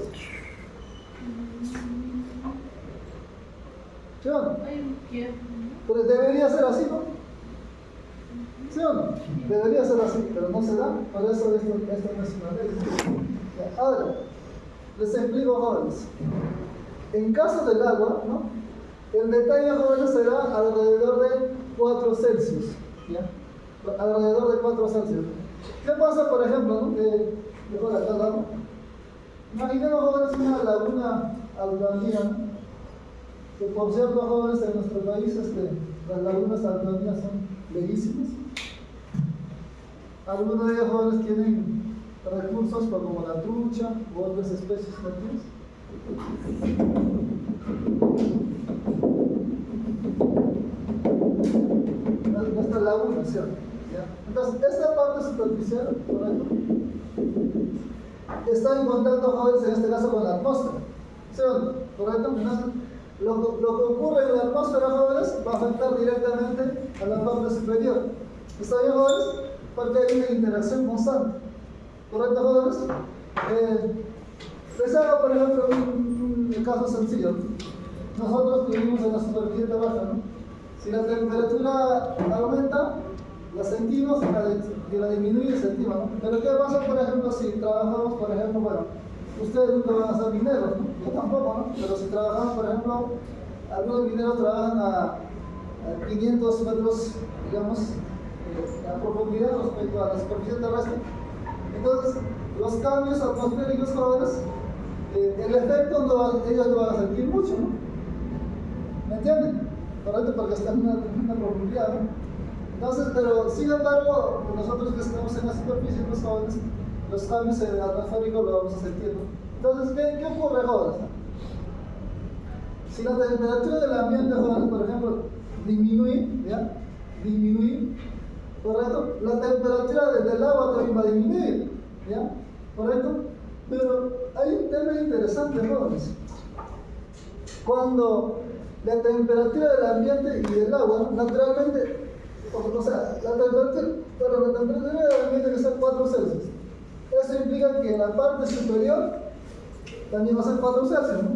S1: ¿Sí o no? Pero debería ser así, ¿no? ¿Sí o no? Debería ser así, pero no se da, por eso esto no es una ley. Ahora, les explico, jóvenes. En caso del agua, ¿no? El detalle, jóvenes, será alrededor de 4 Celsius, ¿ya? Alrededor de 4 Celsius. ¿Qué pasa, por ejemplo, no? Dejo de acá al lado. Imaginemos, jóvenes, una laguna altoandina, ¿no? Que, por cierto, jóvenes, en nuestro país, las lagunas altoandinas son bellísimas. Algunos de ellos, jóvenes, tienen recursos como la trucha u otras especies marinas. Nuestra laguna, ¿cierto? ¿Ya? Entonces, esta parte superficial, ¿correcto? está en contacto, jóvenes, en este caso con la atmósfera. ¿Sí o no? ¿Correcto? Entonces, lo que ocurre en la atmósfera, jóvenes, va a afectar directamente a la parte superior. ¿Está bien, jóvenes? Porque hay una interacción constante. ¿Correcto, jóvenes? Les hago, por ejemplo, un caso sencillo. Nosotros vivimos en la superficie terrestre, ¿no? Si la temperatura aumenta, la sentimos, y la disminuye, sentimos, ¿no? Pero ¿qué pasa, por ejemplo, si trabajamos, por ejemplo, bueno, ustedes nunca van a ser mineros, ¿no? Yo tampoco, ¿no? Pero si trabajamos, por ejemplo, algunos mineros trabajan a 500 metros, digamos, a profundidad respecto a la superficie terrestre. Entonces, los cambios atmosféricos, jóvenes, el efecto ellos no van a sentir mucho, ¿no? ¿Me entienden? Correcto, porque están en una profundidad, ¿no? Entonces, pero sin embargo, nosotros que estamos en la superficie, los jóvenes, los cambios en el atmosférico lo vamos a sentir, ¿no? Entonces, ¿qué ocurre, jóvenes? Si la temperatura del ambiente, jóvenes, por ejemplo, disminuye, ¿ya? Disminuye, ¿correcto? La temperatura del agua también va a disminuir, ¿ya? ¿Correcto? Pero hay un tema interesante, jóvenes. Cuando la temperatura del ambiente y del agua, naturalmente, o sea, la temperatura del ambiente que está a 4 Celsius. Eso implica que en la parte superior también va a ser 4 Celsius, ¿no?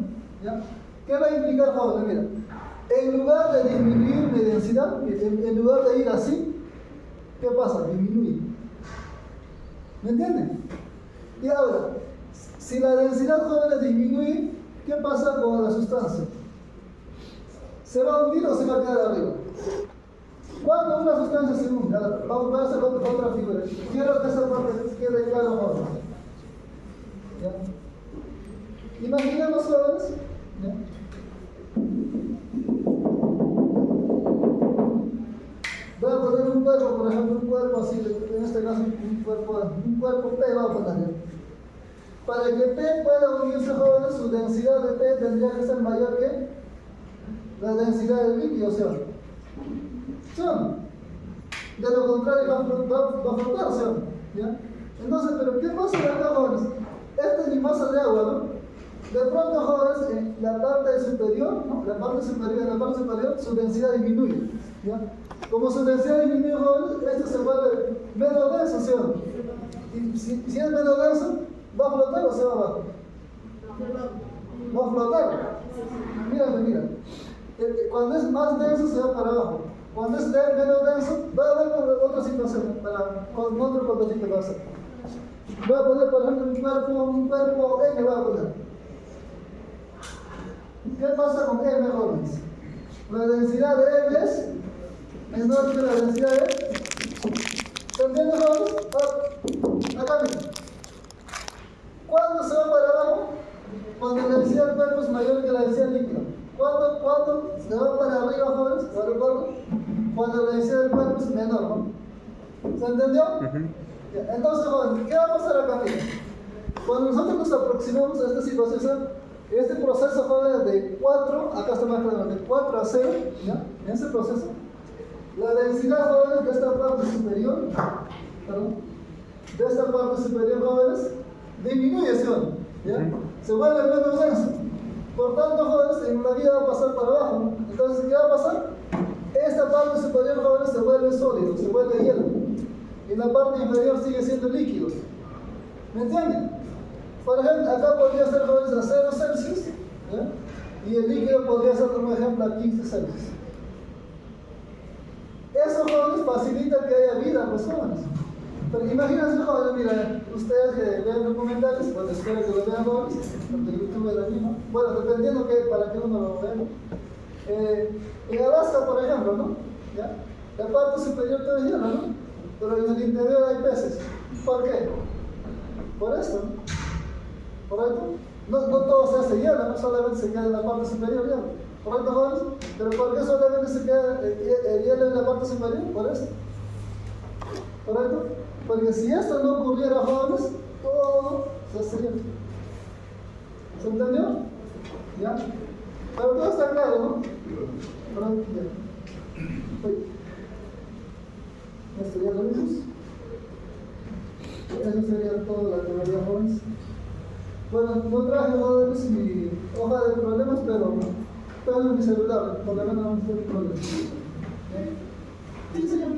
S1: ¿Ya? ¿Qué va a implicar, jóvenes? Mira, en lugar de disminuir mi densidad, en lugar de ir así, ¿qué pasa? Disminuye. ¿Me entienden? Y ahora, si la densidad, jóvenes, disminuye, ¿qué pasa con la sustancia? ¿Se va a hundir o se va a quedar arriba? Cuando una sustancia se hunde, vamos a hacer otra figura. Quiero que esa parte quede claro, jóvenes. ¿Ya? Imaginemos, jóvenes, ¿ya? Voy a poner un cuerpo, por ejemplo, un cuerpo así, en este caso un cuerpo P, vamos a poner. Para que P pueda unirse, jóvenes, su densidad de P tendría que ser mayor que la densidad del líquido, ¿sí o no? ¿Sí o no? De lo contrario va a flotar, ¿sí o no? ¿Ya? Entonces, ¿pero qué pasa acá, jóvenes? Esta es mi masa de agua, ¿no? De pronto, jóvenes, en la parte superior, ¿no? En la parte superior, su densidad disminuye, ¿ya? Como su densidad disminuye, jóvenes, esto se vuelve menos denso, ¿sí o no? Y si es menos denso, ¿va a flotar o se va abajo? Va a flotar. Mira. Cuando es más denso se va para abajo. Cuando es menos denso, va a haber otra situación, con otro contexto que va a hacer. Voy a poner, por ejemplo, un cuerpo M, voy a poner. ¿Qué pasa con M, jóvenes? La densidad de M es menor que la densidad de M. ¿Se entiende, jóvenes? Acá mismo. ¿Cuándo se va para abajo? Cuando la densidad del cuerpo es mayor que la densidad del líquido. ¿Cuándo se va para arriba, jóvenes? Cuando la densidad del cuerpo es menor, ¿no? ¿Se entendió? Entonces, jóvenes, ¿qué va a pasar acá? Mira, cuando nosotros nos aproximamos a esta situación, este proceso, jóvenes, de 4, acá está más claro, de 4 a 0, ¿ya? En ese proceso, la densidad, jóvenes, de esta parte superior, jóvenes, disminuye, ¿sí o no? ¿Ya? Se vuelve menos denso. Por tanto, jóvenes, en la vida va a pasar para abajo, ¿no? Entonces, ¿qué va a pasar? Esta parte superior, jóvenes, se vuelve sólido, se vuelve hielo. Y la parte inferior sigue siendo líquido. ¿Me entienden? Por ejemplo, acá podría ser, jóvenes, a 0 Celsius, ¿ya? Y el líquido podría ser, como ejemplo, a 15 Celsius. Eso, jóvenes, facilita que haya vida, pues, jóvenes. Pero imagínense, jóvenes, mira, ustedes que vean documentales, bueno, espero que lo vean, jóvenes, porque YouTube es la misma. Bueno, dependiendo que para que uno lo vea. En Alaska, por ejemplo, ¿no? ¿Ya? La parte superior todo es hielo, ¿no? Pero en el interior hay peces. ¿Por qué? Por esto, ¿no? ¿Correcto? No todo se hace hielo, no solamente se queda en la parte superior hielo. ¿Correcto, jóvenes? Pero ¿por qué solamente se queda el hielo en la parte superior? Por esto. ¿Correcto? Porque si esto no ocurriera, jóvenes, todo se hace hielo. ¿Se entendió? ¿Ya? Pero todo está claro, ¿no? Pronto, ya. Esto ya lo vimos. Eso sería todo la teoría, jóvenes. Bueno, no traje joderes ni hoja de problemas, pero tengo mi celular, por lo menos no tengo problemas. Sí, señor.